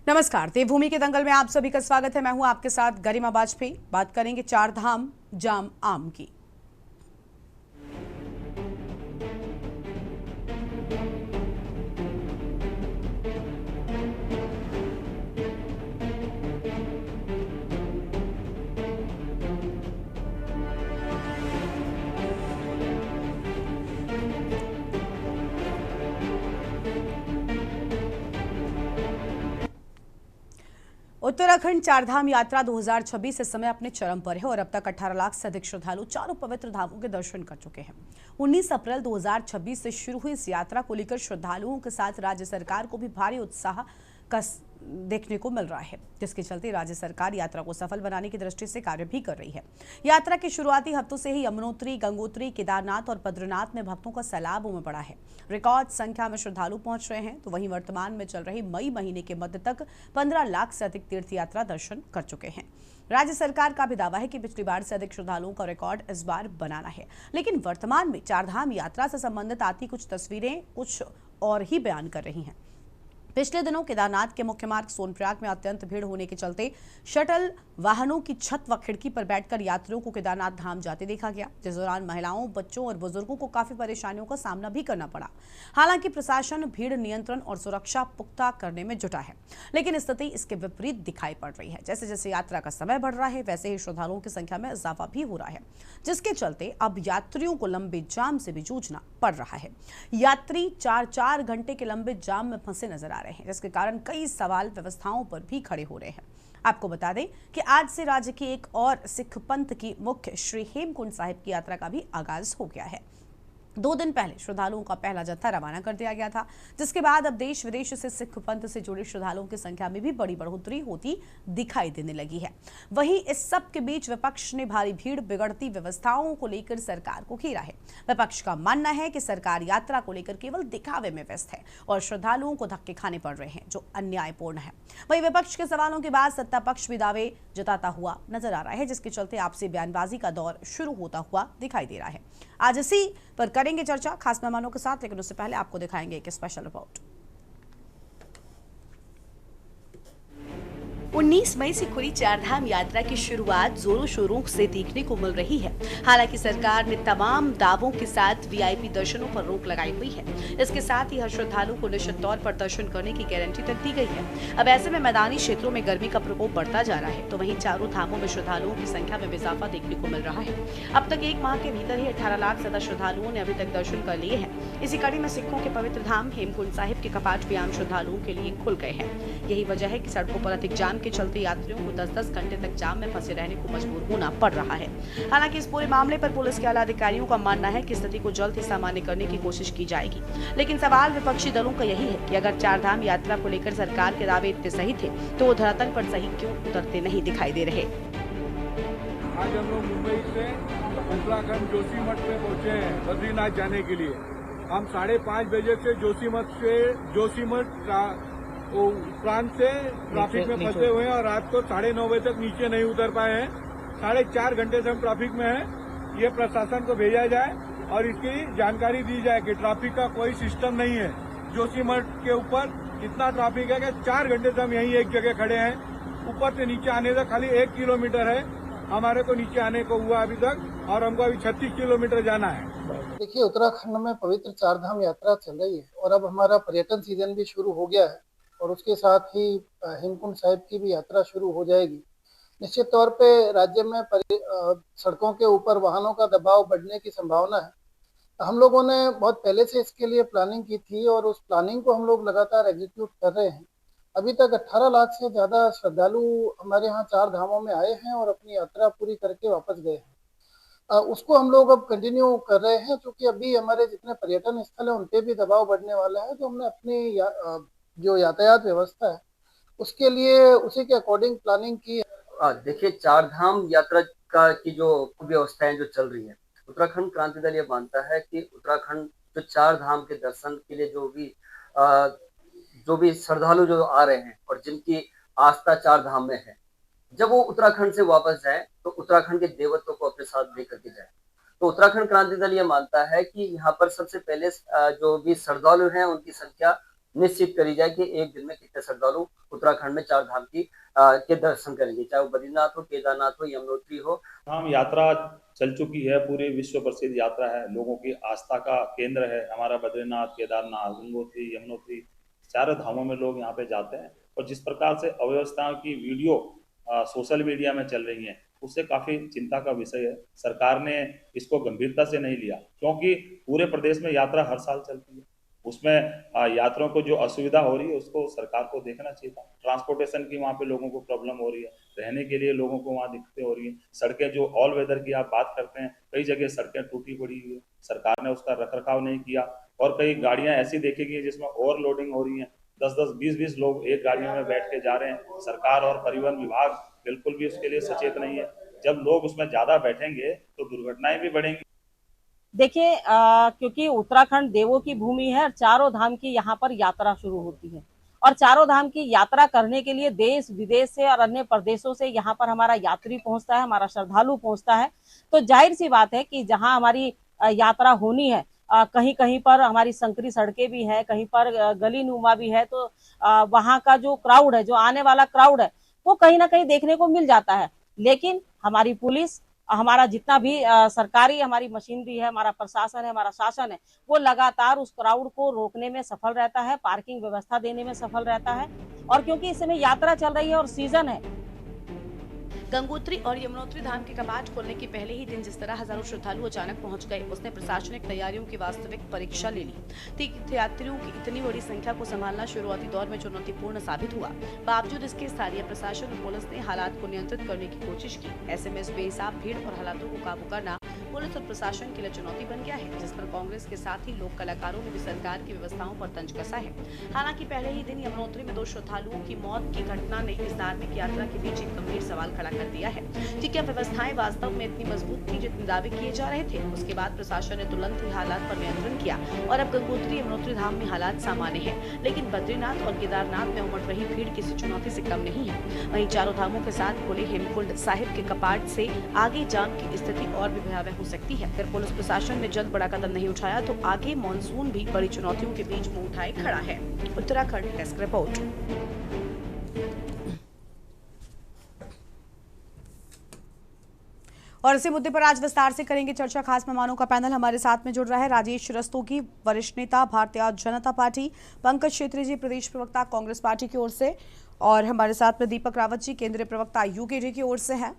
नमस्कार, देवभूमि के दंगल में आप सभी का स्वागत है। मैं हूं आपके साथ गरिमा वाजपेयी। बात करेंगे चार धाम जाम आम की। उत्तराखंड चारधाम यात्रा 2026 इस समय अपने चरम पर है और अब तक 18 लाख से अधिक श्रद्धालु चारों पवित्र धामों के दर्शन कर चुके हैं। 19 अप्रैल 2026 से शुरू हुई इस यात्रा को लेकर श्रद्धालुओं के साथ राज्य सरकार को भी भारी उत्साह का देखने को मिल रहा है, जिसके चलते राज्य सरकार यात्रा को सफल बनाने की दृष्टि से कार्य भी कर रही है। यात्रा के शुरुआती हफ्तों से ही यमुनोत्री, गंगोत्री, केदारनाथ और बद्रीनाथ में भक्तों का सैलाब उमड़ पड़ा है। रिकॉर्ड संख्या में श्रद्धालु पहुंच रहे हैं। तो वहीं वर्तमान में चल रही मई महीने के मध्य तक 15 लाख से अधिक तीर्थ यात्रा दर्शन कर चुके हैं। राज्य सरकार का भी दावा है कि पिछली बार से अधिक श्रद्धालुओं का रिकॉर्ड इस बार बनाना है। लेकिन वर्तमान में चारधाम यात्रा से संबंधित आती कुछ तस्वीरें कुछ और ही बयान कर रही हैं। पिछले दिनों केदारनाथ के मुख्य मार्ग सोनप्रयाग में अत्यंत भीड़ होने के चलते शटल वाहनों की छत व खिड़की पर बैठकर यात्रियों को केदारनाथ धाम जाते देखा गया, जिस दौरान महिलाओं, बच्चों और बुजुर्गों को काफी परेशानियों का सामना भी करना पड़ा। हालांकि प्रशासन भीड़ नियंत्रण और सुरक्षा पुख्ता करने में जुटा है, लेकिन स्थिति इसके विपरीत दिखाई पड़ रही है। जैसे जैसे यात्रा का समय बढ़ रहा है, वैसे ही श्रद्धालुओं की संख्या में इजाफा भी हो रहा है, जिसके चलते अब यात्रियों को लंबे जाम से भी जूझना पड़ रहा है। यात्री 4-4 घंटे के लंबे जाम में फंसे नजर आ रहे हैं, जिसके कारण कई सवाल व्यवस्थाओं पर भी खड़े हो रहे हैं। आपको बता दें कि आज से राज्य की एक और सिख पंथ की मुख्य श्री हेमकुंड साहिब की यात्रा का भी आगाज हो गया है। 2 दिन पहले श्रद्धालुओं का पहला जत्था रवाना कर दिया गया था, जिसके बाद अब देश विदेश से सिख पंथ से जुड़े श्रद्धालुओं की संख्या में भी बड़ी बढ़ोतरी होती दिखाई देने लगी है। वहीं इस सब के बीच विपक्ष ने भारी भीड़, बिगड़ती व्यवस्थाओं को लेकर सरकार को घेरा है। विपक्ष का मानना है कि सरकार यात्रा को लेकर केवल दिखावे में व्यस्त है और श्रद्धालुओं को धक्के खाने पड़ रहे हैं, जो अन्यायपूर्ण है। वहीं विपक्ष के सवालों के बाद सत्ता पक्ष भी दावे जताता हुआ नजर आ रहा है, जिसके चलते आपसी बयानबाजी का दौर शुरू होता हुआ दिखाई दे रहा है। आज इसी पर करेंगे चर्चा खास मेहमानों के साथ, लेकिन उससे पहले आपको दिखाएंगे एक स्पेशल रिपोर्ट। 19 मई से खुली चारधाम यात्रा की शुरुआत जोरों शोरों से देखने को मिल रही है। हालांकि सरकार ने तमाम दावों के साथ वीआईपी दर्शनों पर रोक लगाई हुई है। इसके साथ ही हर श्रद्धालु को निश्चित तौर पर दर्शन करने की गारंटी तक दी गई है। अब ऐसे में मैदानी क्षेत्रों में गर्मी का प्रकोप बढ़ता जा रहा है, तो वहीं चारों धामों में श्रद्धालुओं की संख्या में इजाफा देखने को मिल रहा है। अब तक एक माह के भीतर ही 18 लाख से ज्यादा श्रद्धालुओं ने अभी तक दर्शन कर लिए हैं। इसी कड़ी में सिखों के पवित्र धाम हेमकुंड साहिब के कपाट भी आम श्रद्धालुओं के लिए खुल गए हैं। यही वजह है कि सड़कों पर अधिक जाम के चलते यात्रियों को 10-10 घंटे तक जाम में फंसे रहने को मजबूर होना पड़ रहा है। हालांकि इस पूरे मामले पर पुलिस के आला अधिकारियों का मानना है कि स्थिति को जल्द ही सामान्य करने की कोशिश की जाएगी। लेकिन सवाल विपक्षी दलों का यही है कि अगर चारधाम यात्रा को लेकर सरकार के दावे इतने सही थे, तो वो धरातल पर सही क्यों उतरते नहीं दिखाई दे रहे। आज हम लोग मुंबई से उत्तराखंड जोशीमठ में पहुंचे हैं बद्रीनाथ जाने के लिए। हम 5:30 बजे से जोशीमठ प्रांत से ट्रैफिक में फंसे हुए हैं और रात को 9:30 बजे तक नीचे नहीं उतर पाए हैं। 4.5 घंटे से हम ट्रैफिक में हैं। ये प्रशासन को भेजा जाए और इसकी जानकारी दी जाए कि ट्रैफिक का कोई सिस्टम नहीं है। जोशीमठ के ऊपर इतना ट्रैफिक है कि 4 घंटे से हम यहीं एक जगह खड़े हैं। ऊपर से नीचे आने तक खाली 1 किलोमीटर है हमारे को नीचे आने को हुआ अभी तक, और हमको अभी 36 किलोमीटर जाना है। देखिए, उत्तराखंड में पवित्र चारधाम यात्रा चल रही है और अब हमारा पर्यटन सीजन भी शुरू हो गया है और उसके साथ ही हेमकुंड साहिब की भी यात्रा शुरू हो जाएगी। निश्चित तौर पे राज्य में सड़कों के ऊपर वाहनों का दबाव बढ़ने की संभावना है। हम लोगों ने बहुत पहले से इसके लिए प्लानिंग की थी और उस प्लानिंग को हम लोग लगातार एग्जीक्यूट कर रहे हैं। अभी तक 18 लाख से ज्यादा श्रद्धालु हमारे यहाँ चार धामों में आए हैं और अपनी यात्रा पूरी करके वापस गए हैं। उसको हम लोग अब कंटिन्यू कर रहे हैं, क्योंकि अभी हमारे जितने पर्यटन स्थल है उन पे भी दबाव बढ़ने वाला है। तो हमने अपनी जो यातायात व्यवस्था है उसके लिए उसी के अकॉर्डिंग प्लानिंग की है। देखिए, चार धाम यात्रा का की जो व्यवस्थाएं जो चल रही है, उत्तराखंड क्रांति दल ये मानता है कि उत्तराखंड जो चार धाम के दर्शन के लिए जो भी श्रद्धालु जो आ रहे हैं और जिनकी आस्था चार धाम में है, जब वो उत्तराखंड से वापस जाए तो उत्तराखंड के देवत्व को अपने साथ लेकर के जाए। तो उत्तराखंड क्रांति दल ये मानता है कि यहाँ पर सबसे पहले जो भी श्रद्धालु हैं उनकी संख्या निश्चित करी जाए कि एक दिन में कितने श्रद्धालु उत्तराखंड उत्तराखंड में चार धाम की के दर्शन करेंगे, चाहे वो बद्रीनाथ हो, केदारनाथ हो, यमुनोत्री हो। धाम यात्रा चल चुकी है, पूरी विश्व प्रसिद्ध यात्रा है, लोगों की आस्था का केंद्र है हमारा बद्रीनाथ, केदारनाथ, गंगोत्री, यमुनोत्री, चारों धामों में लोग यहाँ पे जाते हैं। और जिस प्रकार से अव्यवस्थाओं की वीडियो सोशल मीडिया में चल रही है, उससे काफी चिंता का विषय है। सरकार ने इसको गंभीरता से नहीं लिया, क्योंकि पूरे प्रदेश में यात्रा हर साल चलती है, उसमें यात्रियों को जो असुविधा हो रही है उसको सरकार को देखना चाहिए था। ट्रांसपोर्टेशन की वहाँ पे लोगों को प्रॉब्लम हो रही है, रहने के लिए लोगों को वहाँ दिक्कतें हो रही हैं। सड़कें जो ऑल वेदर की आप बात करते हैं, कई जगह सड़कें टूटी पड़ी हुई है, सरकार ने उसका रखरखाव नहीं किया। और कई गाड़ियां ऐसी देखेगी जिसमें ओवरलोडिंग हो रही है, 10-10, 20-20 लोग एक गाड़ियों में बैठ के जा रहे हैं। सरकार और परिवहन विभाग बिल्कुल भी उसके लिए सचेत नहीं है। जब लोग उसमें ज्यादा बैठेंगे तो दुर्घटनाएं भी बढ़ेंगी। देखिए, क्योंकि उत्तराखंड देवों की भूमि है और चारों धाम की यहाँ पर यात्रा शुरू होती है, और चारों धाम की यात्रा करने के लिए देश विदेश से और अन्य प्रदेशों से यहाँ पर हमारा यात्री पहुंचता है, हमारा श्रद्धालु पहुंचता है। तो जाहिर सी बात है कि जहाँ हमारी यात्रा होनी है, कहीं कहीं पर हमारी संकरी सड़कें भी है, कहीं पर गली नुमा भी है, तो वहाँ का जो क्राउड है, जो आने वाला क्राउड है, वो कहीं ना कहीं देखने को मिल जाता है। लेकिन हमारी पुलिस, हमारा जितना भी सरकारी हमारी मशीनरी है, हमारा प्रशासन है, हमारा शासन है, वो लगातार उस क्राउड को रोकने में सफल रहता है, पार्किंग व्यवस्था देने में सफल रहता है। और क्योंकि इस समय यात्रा चल रही है और सीजन है, गंगोत्री और यमुनोत्री धाम के कपाट खोलने के पहले ही दिन जिस तरह हजारों श्रद्धालु अचानक पहुंच गए, उसने प्रशासनिक तैयारियों की वास्तविक परीक्षा ले ली। तीर्थयात्रियों की इतनी बड़ी संख्या को संभालना शुरुआती दौर में चुनौतीपूर्ण साबित हुआ। बावजूद इसके स्थानीय प्रशासन और पुलिस ने हालात को नियंत्रित करने की कोशिश की। ऐसे में इस बेहिसाब भीड़ और हालातों को काबू करना पुलिस और प्रशासन के लिए चुनौती बन गया है, जिस पर कांग्रेस के साथ ही लोक कलाकारों ने भी सरकार की व्यवस्थाओं पर तंज कसा है। हालांकि पहले ही दिन यमुनोत्री में 2 श्रद्धालुओं की मौत की घटना ने इस धार्मिक यात्रा के बीच एक गंभीर सवाल खड़ा कर दिया है कि क्या व्यवस्थाएं वास्तव में इतनी मजबूत थी जितने दावे किए जा रहे थे। उसके बाद प्रशासन ने तुरंत ही हालात पर नियंत्रण किया और अब गंगोत्री यमुनोत्री धाम में हालात सामान्य है, लेकिन बद्रीनाथ और केदारनाथ में उमड़ रही भीड़ किसी चुनौती से कम नहीं है। वहीं चारों धामों के साथ खुले हेमकुंड साहिब के कपाट से आगे जाम की स्थिति और भी भयावह हो सकती है। अगर पुलिस प्रशासन ने जल्द बड़ा कदम नहीं उठाया तो आगे मानसून भी बड़ी चुनौतियों के बीच मुंह उठाए खड़ा है। Uttarakhand desk report. और इसी मुद्दे पर आज विस्तार से करेंगे चर्चा। खास मेहमानों का पैनल हमारे साथ में जुड़ रहा है। राजेश रस्तोगी, वरिष्ठ नेता भारतीय जनता पार्टी, पंकज छेत्री जी, प्रदेश प्रवक्ता कांग्रेस पार्टी की ओर से, और हमारे साथ में दीपक रावत जी, केंद्रीय प्रवक्ता यूकेडी की ओर से हैं,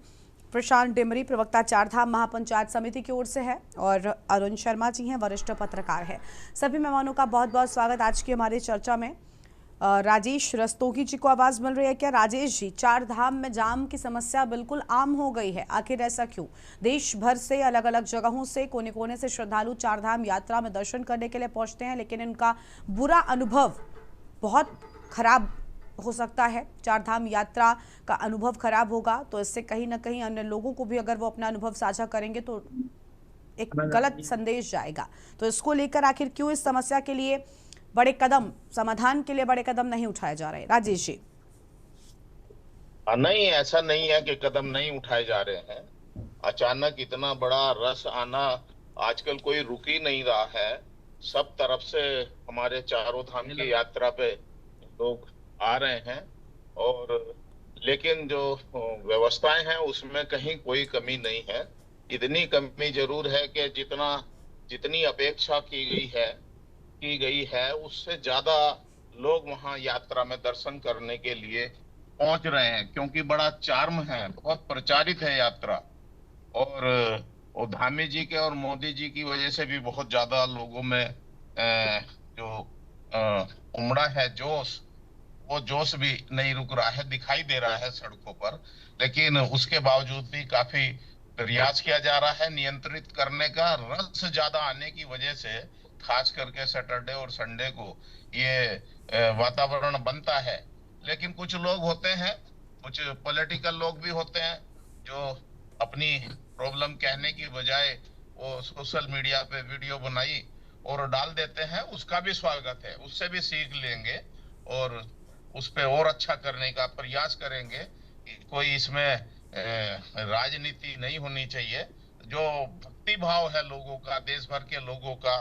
प्रशांत डिमरी, प्रवक्ता चारधाम महापंचायत समिति की ओर से है, और अरुण शर्मा जी हैं, वरिष्ठ पत्रकार हैं। सभी मेहमानों का बहुत बहुत स्वागत आज की हमारी चर्चा में। राजेश रस्तोगी जी को आवाज मिल रही है क्या? राजेश जी, चार धाम में जाम की समस्या बिल्कुल आम हो गई है, आखिर ऐसा क्यों? देश भर से अलग अलग जगहों से कोने कोने से श्रद्धालु चार धाम यात्रा में दर्शन करने के लिए पहुंचते हैं, लेकिन इनका बुरा अनुभव बहुत खराब हो सकता है। चार धाम यात्रा का अनुभव खराब होगा तो इससे कहीं ना कहीं अन्य लोगों को भी अगर वो अपना अनुभव साझा करेंगे तो एक गलत संदेश जाएगा। तो इसको लेकर आखिर क्यों इस समस्या के लिए बड़े कदम, समाधान के लिए बड़े कदम नहीं उठाए जा रहे? राजेश जी। नहीं, ऐसा नहीं है कि कदम नहीं उठाए जा रहे हैं। अचानक इतना बड़ा रस आना आजकल कोई रुक ही नहीं रहा है। सब तरफ से हमारे चारों धाम की यात्रा पे लोग आ रहे हैं, और लेकिन जो व्यवस्थाएं हैं उसमें कहीं कोई कमी नहीं है। इतनी कमी जरूर है कि जितनी अपेक्षा की गई है उससे ज्यादा लोग वहां यात्रा में दर्शन करने के लिए पहुंच रहे हैं, क्योंकि बड़ा चार्म है, बहुत प्रचारित है यात्रा। और धामी जी के और मोदी जी की वजह से भी बहुत ज्यादा लोगों में जो उमड़ा है जोश, वो जोश भी नहीं रुक रहा है, दिखाई दे रहा है सड़कों पर। लेकिन उसके बावजूद भी काफी प्रयास किया जा रहा है नियंत्रित करने का। रस ज्यादा आने की वजह से खास करके सैटरडे और संडे को ये वातावरण बनता है। लेकिन कुछ लोग होते हैं, कुछ पॉलिटिकल लोग भी होते हैं, जो अपनी प्रॉब्लम कहने की बजाय वो सोशल मीडिया पे वीडियो बनाई और डाल देते हैं। उसका भी स्वागत है, उससे भी सीख लेंगे और उस पे और अच्छा करने का प्रयास करेंगे। कोई इसमें राजनीति नहीं होनी चाहिए। जो भक्ति भाव है लोगों का, देश भर के लोगों का,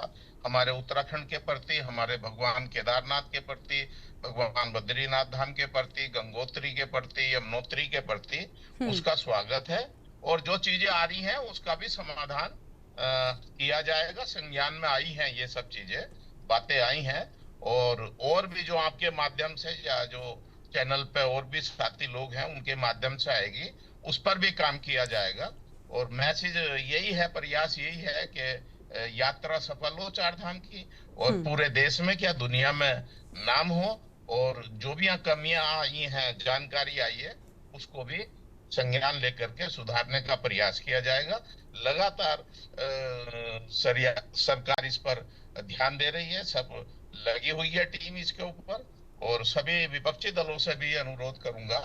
हमारे उत्तराखंड के प्रति, हमारे भगवान केदारनाथ के प्रति, भगवान बद्रीनाथ धाम के प्रति, गंगोत्री के प्रति, यमुनोत्री के प्रति उसका स्वागत है। और जो चीजें आ रही हैं उसका भी समाधान किया जाएगा। संज्ञान में आई हैं ये सब चीजें, बातें आई हैं, और भी जो आपके माध्यम से या जो चैनल पे और भी साथी लोग हैं उनके माध्यम से आएगी, उस पर भी काम किया जाएगा। और मैसेज यही है, प्रयास यही है कि यात्रा सफल हो चार धाम की, और पूरे देश में क्या दुनिया में नाम हो, और जो भी यहाँ कमियां आई हैं, जानकारी आई है, उसको भी संज्ञान लेकर के सुधारने का प्रयास किया जाएगा। लगातार सरकार इस पर ध्यान दे रही है, सब लगी हुई है टीम इसके ऊपर, और सभी विपक्षी दलों से भी अनुरोध करूंगा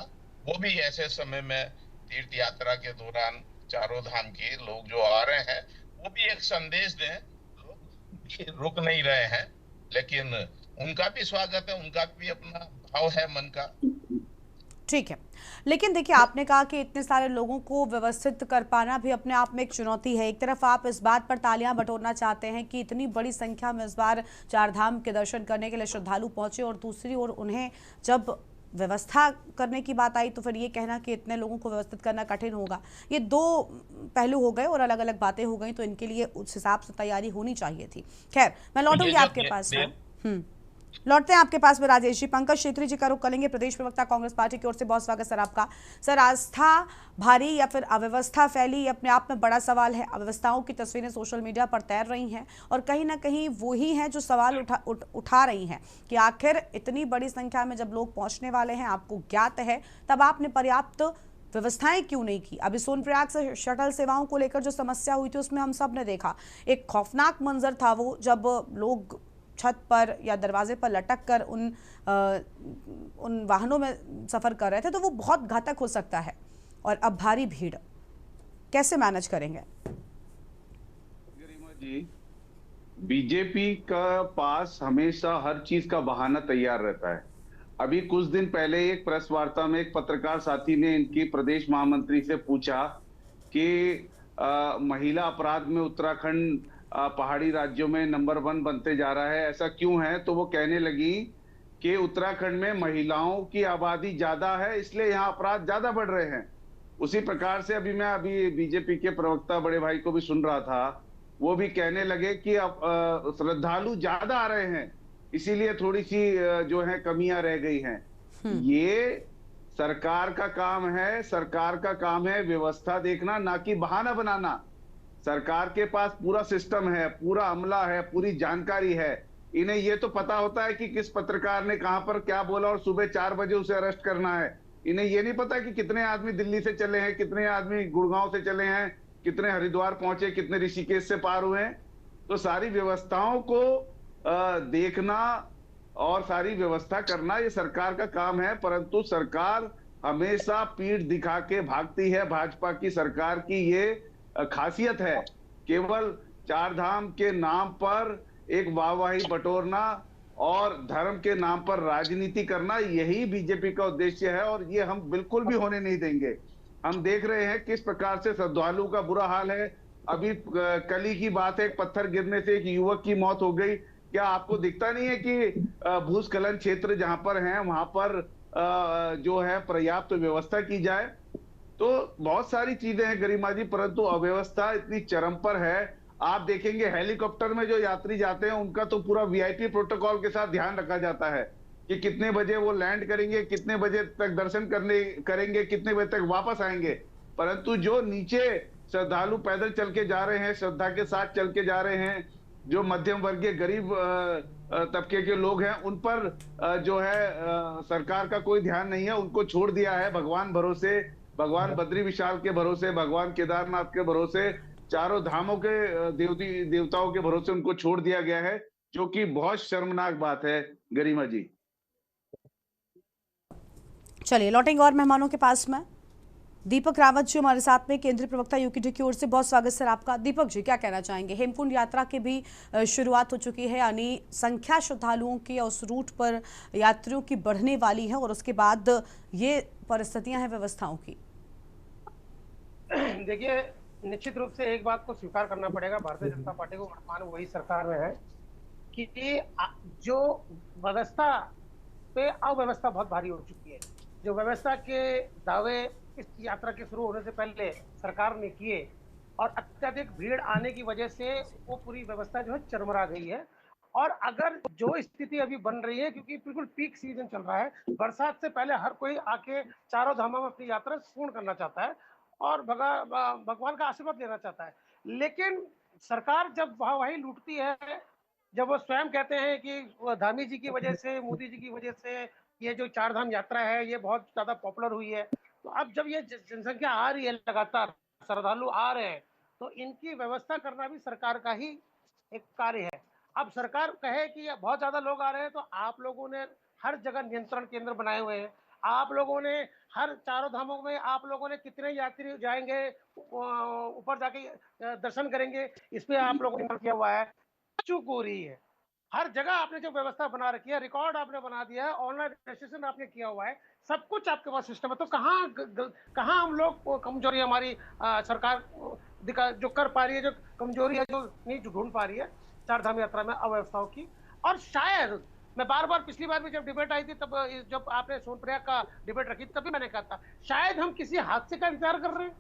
वो भी ऐसे समय में तीर्थ यात्रा के दौरान चारों धाम की लोग जो आ रहे हैं वो भी एक संदेश दें। लोग रुक नहीं रहे हैं, लेकिन उनका भी स्वागत है, उनका भी अपना भाव है मन का। ठीक है, लेकिन देखिए आपने कहा कि इतने सारे लोगों को व्यवस्थित कर पाना भी अपने आप में एक चुनौती है। एक तरफ आप इस बात पर तालियां बटोरना चाहते हैं कि इतनी बड़ी संख्या में इस बार चार धाम के दर्शन करने के लिए श्रद्धालु पहुंचे, और दूसरी ओर उन्हें जब व्यवस्था करने की बात आई तो फिर ये कहना कि इतने लोगों को व्यवस्थित करना कठिन होगा। ये दो पहलू हो गए और अलग अलग बातें हो गई, तो इनके लिए उस हिसाब से तैयारी होनी चाहिए थी। खैर, मैं लौटूंगी आपके पास में। लौटते हैं आपके पास में राजेश जी। पंकज छेत्री जी का रुख करेंगे, प्रदेश प्रवक्ता कांग्रेस पार्टी की ओर से। बहुत स्वागत सर आपका। सर, आस्था भारी या फिर अव्यवस्था फैली, ये अपने आप में बड़ा सवाल है। अव्यवस्थाओं की तस्वीरें सोशल मीडिया पर तैर रही हैं और कहीं ना कहीं वही हैं जो सवाल उठा रही हैं कि आखिर इतनी बड़ी संख्या में जब लोग पहुंचने वाले हैं, आपको ज्ञात है, तब आपने पर्याप्त व्यवस्थाएं क्यों नहीं की? अभी सोनप्रयाग से शटल सेवाओं को लेकर जो समस्या हुई थी उसमें हम सब ने देखा, एक खौफनाक मंजर था वो, जब लोग छत पर या दरवाजे पर लटक कर उन वाहनों में सफर कर रहे थे, तो वो बहुत घातक हो सकता है। और अब भारी भीड़ कैसे मैनेज करेंगे? गरिमा जी, बीजेपी का पास हमेशा हर चीज का बहाना तैयार रहता है। अभी कुछ दिन पहले एक प्रेस वार्ता में एक पत्रकार साथी ने इनकी प्रदेश महामंत्री से पूछा कि महिला अपराध में उत्तराखंड पहाड़ी राज्यों में नंबर 1 बनते जा रहा है, ऐसा क्यों है? तो वो कहने लगी कि उत्तराखंड में महिलाओं की आबादी ज्यादा है, इसलिए यहाँ अपराध ज्यादा बढ़ रहे हैं। उसी प्रकार से अभी बीजेपी के प्रवक्ता बड़े भाई को भी सुन रहा था, वो भी कहने लगे कि अब श्रद्धालु ज्यादा आ रहे हैं, इसीलिए थोड़ी सी जो है कमियां रह गई हैं। ये सरकार का काम है, सरकार का काम है व्यवस्था देखना, ना कि बहाना बनाना। सरकार के पास पूरा सिस्टम है, पूरा अमला है, पूरी जानकारी है। इन्हें ये तो पता होता है कि किस पत्रकार ने कहां पर क्या बोला और सुबह 4 बजे उसे अरेस्ट करना है। इन्हें ये नहीं पता कि कितने आदमी दिल्ली से चले हैं, कितने आदमी गुड़गांव से चले हैं, कितने हरिद्वार पहुंचे, कितने ऋषिकेश से पार हुए हैं। तो सारी व्यवस्थाओं को देखना और सारी व्यवस्था करना ये सरकार का काम है, परंतु सरकार हमेशा पीठ दिखा के भागती है। भाजपा की सरकार की ये खासियत है, केवल चार धाम के नाम पर एक वाहवाही बटोरना और धर्म के नाम पर राजनीति करना, यही बीजेपी का उद्देश्य है और ये हम बिल्कुल भी होने नहीं देंगे। हम देख रहे हैं किस प्रकार से श्रद्धालुओं का बुरा हाल है। अभी कल ही की बात है, एक पत्थर गिरने से एक युवक की मौत हो गई। क्या आपको दिखता नहीं है कि भूस्खलन क्षेत्र जहां पर है वहां पर जो है पर्याप्त व्यवस्था की जाए? तो बहुत सारी चीजें हैं गरिमा जी, परंतु अव्यवस्था इतनी चरम पर है। आप देखेंगे हेलीकॉप्टर में जो यात्री जाते हैं उनका तो पूरा वीआईपी प्रोटोकॉल के साथ ध्यान रखा जाता है कि कितने बजे वो लैंड करेंगे, कितने बजे तक दर्शन करेंगे, कितने बजे तक वापस आएंगे। परंतु जो नीचे श्रद्धालु पैदल चल के जा रहे हैं, श्रद्धा के साथ चल के जा रहे हैं, जो मध्यम वर्गीय गरीब तबके के लोग हैं, उन पर जो है सरकार का कोई ध्यान नहीं है। उनको छोड़ दिया है भगवान भरोसे, भगवान बद्री विशाल के भरोसे, भगवान केदारनाथ के भरोसे, चारों धामों के देवताओं के भरोसे उनको छोड़ दिया गया है, जो कि बहुत शर्मनाक बात है गरिमा जी। चलिए लौटेंगे और मेहमानों के पास में। दीपक रावत जी हमारे साथ में, केंद्रीय प्रवक्ता यूकेडी की ओर से। बहुत स्वागत सर आपका। दीपक जी, क्या कहना चाहेंगे? हेमकुंड यात्रा की भी शुरुआत हो चुकी है, यानी संख्या श्रद्धालुओं की उस रूट पर यात्रियों की बढ़ने वाली है और उसके बाद ये परिस्थितियां हैं व्यवस्थाओं की। देखिए, निश्चित रूप से एक बात को स्वीकार करना पड़ेगा, भारतीय जनता पार्टी को वर्तमान वही सरकार में है कि जो व्यवस्था पे अव्यवस्था बहुत भारी हो चुकी है। जो व्यवस्था के दावे इस यात्रा के शुरू होने से पहले सरकार ने किए और अत्यधिक भीड़ आने की वजह से वो पूरी व्यवस्था जो है चरमरा गई है। और अगर जो स्थिति अभी बन रही है, क्योंकि बिल्कुल पीक सीजन चल रहा है, बरसात से पहले हर कोई आके चारों धामों में अपनी यात्रा पूर्ण करना चाहता है और भगवान का आशीर्वाद लेना चाहता है। लेकिन सरकार जब वही लूटती है, जब वो स्वयं कहते हैं कि धामी जी की वजह से, मोदी जी की वजह से ये जो चार धाम यात्रा है ये बहुत ज्यादा पॉपुलर हुई है, तो अब जब ये जनसंख्या आ रही है, लगातार श्रद्धालु आ रहे हैं, तो इनकी व्यवस्था करना भी सरकार का ही एक कार्य है। अब सरकार कहे कि बहुत ज्यादा लोग आ रहे हैं, तो आप लोगों ने हर जगह नियंत्रण केंद्र बनाए हुए हैं। आप लोगों ने हर चारों धामों में आप लोगों ने कितने यात्री जाएंगे, ऊपर जाके दर्शन करेंगे, इस पे आप लोगों ने किया हुआ है। चूक हो रही है। हर जगह आपने जो व्यवस्था बना रखी है, रिकॉर्ड आपने बना दिया है, ऑनलाइन रजिस्ट्रेशन आपने किया हुआ है, सब कुछ आपके पास सिस्टम है, तो कहाँ हम लोग कमजोरी हमारी सरकार जो कर पा रही है, जो कमजोरी है, जो नहीं ढूंढ पा रही है चार धाम यात्रा में अव्यवस्थाओं की। और शायद मैं बार बार, पिछली बार भी जब डिबेट आई थी, तब जब आपने सोनप्रयाग का डिबेट रखी थी, तभी मैंने कहा था शायद हम किसी हादसे का इंतजार कर रहे हैं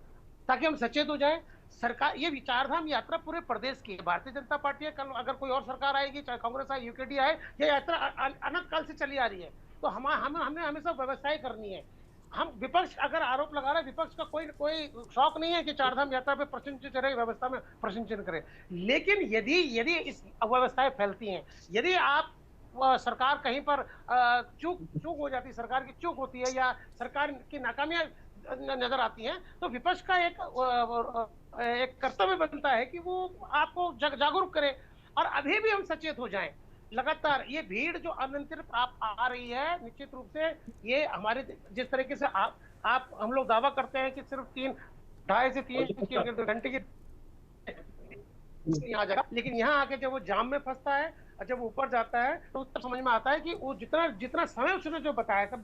ताकि हम सचेत हो जाए। सरकार, ये चारधाम यात्रा पूरे प्रदेश की है, भारतीय जनता पार्टी है, कल अगर कोई और सरकार आएगी, चाहे कांग्रेस आए, यूकेडी आए, ये यात्रा अनंत काल से चली आ रही है, तो हमें हमेशा व्यवस्थाएं करनी है। हम विपक्ष अगर आरोप लगा रहे हैं, विपक्ष का कोई शौक नहीं है कि चारधाम यात्रा पे प्रश्न चिन्ह करे, व्यवस्था में प्रश्न चिन्ह करे। लेकिन यदि इस अव्यवस्थाएं फैलती हैं, यदि आप सरकार कहीं पर चूक हो जाती है, सरकार की चूक होती है या सरकार की नाकामियां नजर आती हैं, तो विपक्ष का एक कर्तव्य बनता है कि वो आपको जागरूक करे और अभी भी हम सचेत हो जाएं। लगातार ये भीड़ जो अनियंत्रित आ रही है, निश्चित रूप से ये हमारे, जिस तरीके से आप हम लोग दावा करते हैं कि सिर्फ 2.5 से 3 घंटे की यहाँ जाएगा, लेकिन यहाँ आके जब वो जाम में फंसता है और जब ऊपर जाता है, तो तब समझ में आता है कि वो जितना समय उसने जो बताया, सब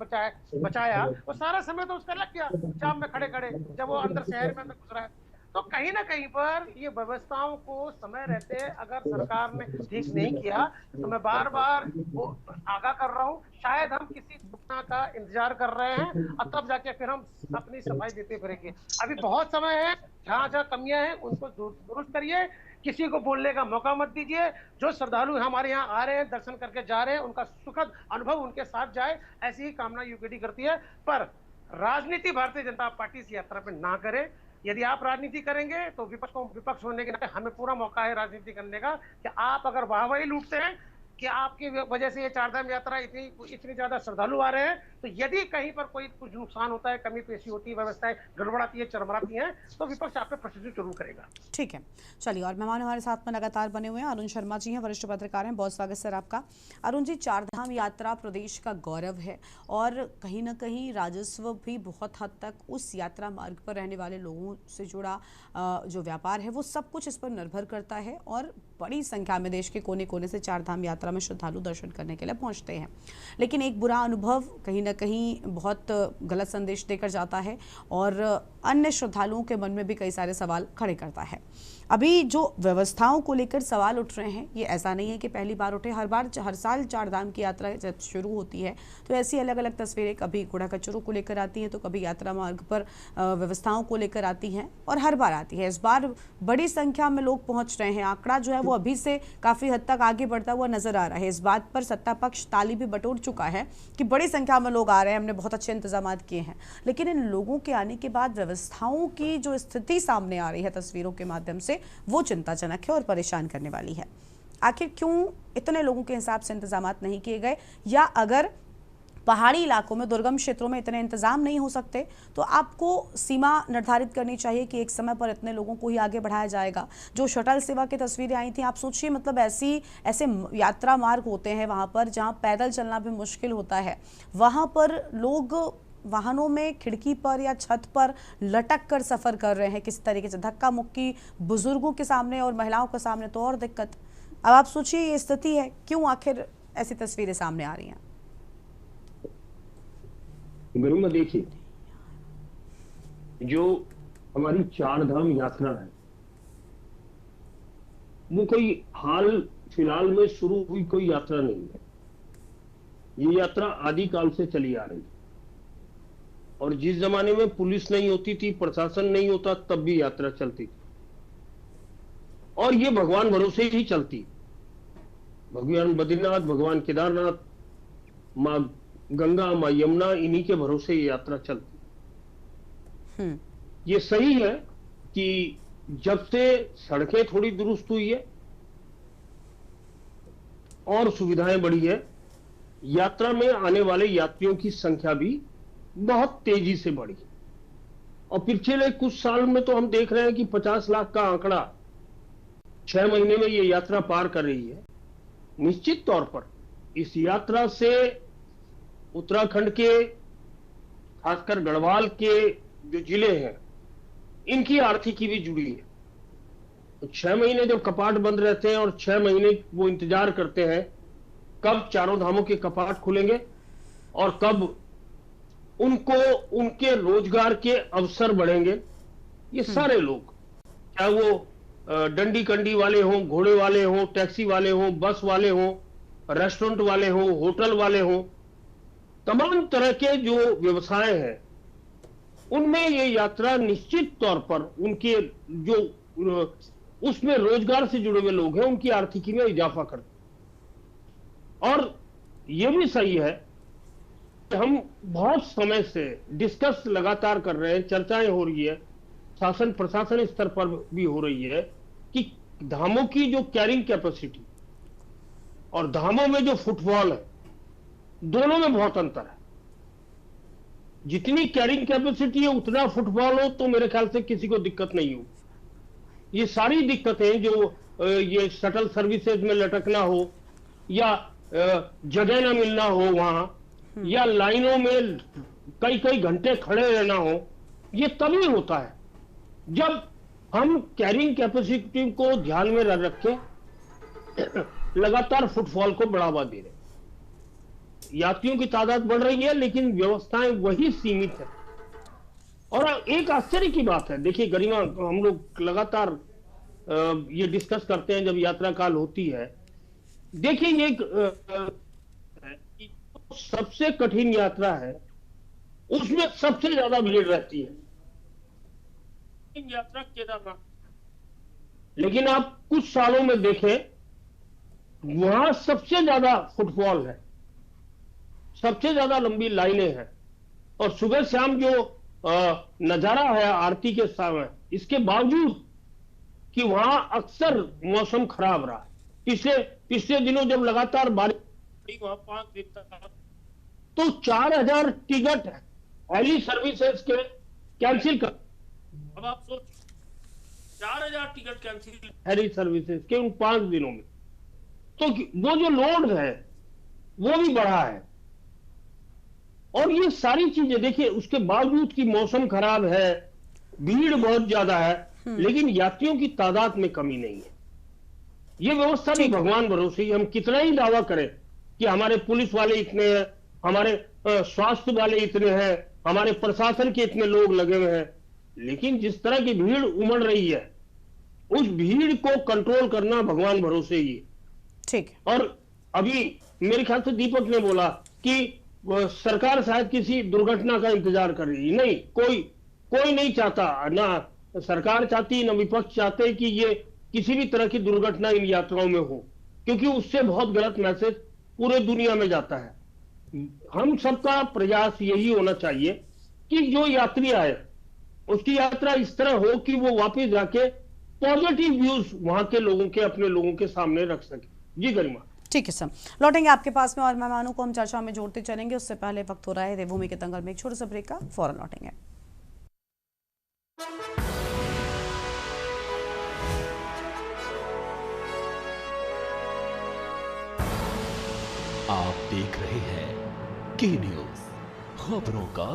बचाया, वो सारा समय तो उसका लग गया जाम में खड़े खड़े, जब वो अंदर शहर में अंदर घुस रहा है। तो कहीं ना कहीं पर ये व्यवस्थाओं को समय रहते अगर सरकार ने ठीक नहीं किया, तो मैं बार बार वो आगाह कर रहा हूँ, शायद हम किसी घटना का इंतजार कर रहे हैं और तब जाके फिर हम अपनी सफाई देते फिरेंगे। अभी बहुत समय है, जहाँ जहाँ कमियां हैं उनको दुरुस्त करिए, किसी को बोलने का मौका मत दीजिए। जो श्रद्धालु हमारे यहाँ आ रहे हैं, दर्शन करके जा रहे हैं, उनका सुखद अनुभव उनके साथ जाए, ऐसी ही कामना यूकेडी करती है। पर राजनीति भारतीय जनता पार्टी इस यात्रा पे ना करे। यदि आप राजनीति करेंगे तो विपक्ष होने के नाते हमें पूरा मौका है राजनीति करने का, कि आप अगर वाहवाही लूटते हैं कि आपकी वजह से ये चारधाम यात्रा इतनी ज्यादा श्रद्धालु आ रहे हैं, तो यदि कहीं पर कुछ नुकसान होता है, कमी पेशी होती है, व्यवस्थाएं गड़बड़ाती है, चरमराती हैं, तो विपक्ष आप पे प्रश्न जरूर करेगा। ठीक है, चलिए, और मेहमान हमारे साथ में लगातार बने हुए हैं, अरुण शर्मा जी हैं, वरिष्ठ पत्रकार हैं। बहुत स्वागत सर आपका। अरुण जी, चारधाम यात्रा प्रदेश का गौरव है और कहीं ना कहीं राजस्व भी बहुत हद तक उस यात्रा मार्ग पर रहने वाले लोगों से जुड़ा जो व्यापार है वो सब कुछ इस पर निर्भर करता है और बड़ी संख्या में देश के कोने कोने से चारधाम यात्रा में श्रद्धालु दर्शन करने के लिए पहुंचते हैं। लेकिन एक बुरा अनुभव कहीं ना कहीं बहुत गलत संदेश देकर जाता है और अन्य श्रद्धालुओं के मन में भी कई सारे सवाल खड़े करता है। अभी जो व्यवस्थाओं को लेकर सवाल उठ रहे हैं, ये ऐसा नहीं है कि पहली बार उठे, हर साल चारधाम की यात्रा जब शुरू होती है तो ऐसी अलग अलग तस्वीरें कभी कूड़ा कचरों को लेकर आती हैं, तो कभी यात्रा मार्ग पर व्यवस्थाओं को लेकर आती हैं और हर बार आती है। इस बार बड़ी संख्या में लोग पहुंच रहे हैं, आंकड़ा जो है वो अभी से काफ़ी हद तक आगे बढ़ता हुआ नजर आ रहा है। इस बात पर सत्ता पक्ष ताली भी बटोर चुका है कि बड़ी संख्या में लोग आ रहे हैं, हमने बहुत अच्छे इंतजाम किए हैं। लेकिन इन लोगों के आने के बाद व्यवस्थाओं की जो स्थिति सामने आ रही है तस्वीरों के माध्यम से, वो चिंताजनक है और परेशान करने वाली है। आखिर क्यों इतने लोगों के हिसाब से इंतजाम नहीं किए गए, या अगर पहाड़ी इलाकों में, दुर्गम क्षेत्रों में इतने इंतजाम नहीं हो सकते तो आपको सीमा निर्धारित करनी चाहिए कि एक समय पर इतने लोगों को ही आगे बढ़ाया जाएगा। जो शटल सेवा की तस्वीरें आई थी, आप सोचिए, मतलब ऐसे यात्रा मार्ग होते हैं वहाँ पर जहाँ पैदल चलना भी मुश्किल होता है, वहाँ पर लोग वाहनों में खिड़की पर या छत पर लटक कर सफ़र कर रहे हैं, किसी तरीके से धक्का मुक्की, बुजुर्गों के सामने और महिलाओं के सामने तो और दिक्कत। अब आप सोचिए ये स्थिति है, क्यों आखिर ऐसी तस्वीरें सामने आ रही हैं। गरिमा, देखिए, जो हमारी चारधाम यात्रा है वो कोई हाल फिलहाल में शुरू हुई कोई यात्रा नहीं है। ये यात्रा आदिकाल से चली आ रही है, और जिस जमाने में पुलिस नहीं होती थी, प्रशासन नहीं होता, तब भी यात्रा चलती थी, और ये भगवान भरोसे ही चलती। भगवान बद्रीनाथ, भगवान केदारनाथ, माँ गंगा, माँ यमुना, इन्हीं के भरोसे ये यात्रा चलती। ये सही है कि जब से सड़कें थोड़ी दुरुस्त हुई है और सुविधाएं बढ़ी है, यात्रा में आने वाले यात्रियों की संख्या भी बहुत तेजी से बढ़ी। और पिछले कुछ साल में तो हम देख रहे हैं कि 50 लाख का आंकड़ा 6 महीने में ये यात्रा पार कर रही है। निश्चित तौर पर इस यात्रा से उत्तराखंड के, खासकर गढ़वाल के जो जिले हैं, इनकी आर्थिकी भी जुड़ी है। तो 6 महीने जब कपाट बंद रहते हैं और 6 महीने वो इंतजार करते हैं कब चारों धामों के कपाट खुलेंगे और कब उनको उनके रोजगार के अवसर बढ़ेंगे। ये सारे लोग, चाहे वो डंडी कंडी वाले हों, घोड़े वाले हों, टैक्सी वाले हों, बस वाले हों, रेस्टोरेंट वाले हों, होटल वाले हों, तमाम तरह के जो व्यवसाय हैं, उनमें ये यात्रा निश्चित तौर पर उनके जो उसमें रोजगार से जुड़े हुए लोग हैं, उनकी आर्थिकी में इजाफा करती। और ये भी सही है, हम बहुत समय से डिस्कस लगातार कर रहे हैं, चर्चाएं हो रही है, शासन प्रशासन स्तर पर भी हो रही है कि धामों की जो कैरिंग कैपेसिटी और धामों में जो फुटफॉल है, दोनों में बहुत अंतर है। जितनी कैरिंग कैपेसिटी है उतना फुटफॉल हो तो मेरे ख्याल से किसी को दिक्कत नहीं हो। ये सारी दिक्कतें जो ये शटल सर्विसेज में लटकना हो, या जगह ना मिलना हो वहां, या लाइनों में कई कई घंटे खड़े रहना हो, ये तभी होता है जब हम कैरिंग कैपेसिटी को ध्यान में रख के लगातार फुटफॉल को बढ़ावा दे रहे हैं। यात्रियों की तादाद बढ़ रही है लेकिन व्यवस्थाएं वही सीमित है। और एक आश्चर्य की बात है, देखिए गरिमा, हम लोग लगातार ये डिस्कस करते हैं जब यात्रा काल होती है। देखिए ये सबसे कठिन यात्रा है, उसमें सबसे ज्यादा भीड़ रहती है यात्रा केदारनाथ। लेकिन आप कुछ सालों में देखें, वहां सबसे ज्यादा फुटफॉल है, सबसे ज्यादा लंबी लाइनें हैं, और सुबह शाम जो नजारा है आरती के समय, इसके बावजूद कि वहां अक्सर मौसम खराब रहा। पिछले दिनों जब लगातार बारिश वहां 5 दिन तक, तो 4000 टिकट हेली सर्विसेज के कैंसिल कर। अब आप सोच, 4000 टिकट कैंसिल हेली सर्विसेज के उन 5 दिनों में, तो वो जो लोड है वो भी बढ़ा है। और ये सारी चीजें देखिए, उसके बावजूद कि मौसम खराब है, भीड़ बहुत ज्यादा है, लेकिन यात्रियों की तादाद में कमी नहीं है। ये व्यवस्था भी भगवान भरोसे ही, हम कितना ही दावा करें कि हमारे पुलिस वाले इतने हैं, हमारे स्वास्थ्य वाले इतने हैं, हमारे प्रशासन के इतने लोग लगे हुए हैं, लेकिन जिस तरह की भीड़ उमड़ रही है, उस भीड़ को कंट्रोल करना भगवान भरोसे ही है। ठीक। और अभी मेरे ख्याल से दीपक ने बोला कि सरकार शायद किसी दुर्घटना का इंतजार कर रही है। नहीं, कोई नहीं चाहता, ना सरकार चाहती, ना विपक्ष चाहते कि ये किसी भी तरह की दुर्घटना इन यात्राओं में हो, क्योंकि उससे बहुत गलत मैसेज पूरे दुनिया में जाता है। हम सबका प्रयास यही होना चाहिए कि जो यात्री आए उसकी यात्रा इस तरह हो कि वो वापस जाके पॉजिटिव व्यूज वहां के लोगों के, अपने लोगों के सामने रख सके। जी गरिमा। ठीक है सर, लौटेंगे आपके पास में और मेहमानों को हम चर्चा में जोड़ते चलेंगे। उससे पहले वक्त हो रहा है देवभूमि के दंगल में एक छोटे से ब्रेक का, फौरन लौटेंगे। आप देख रहे हैं के न्यूज, खबरों का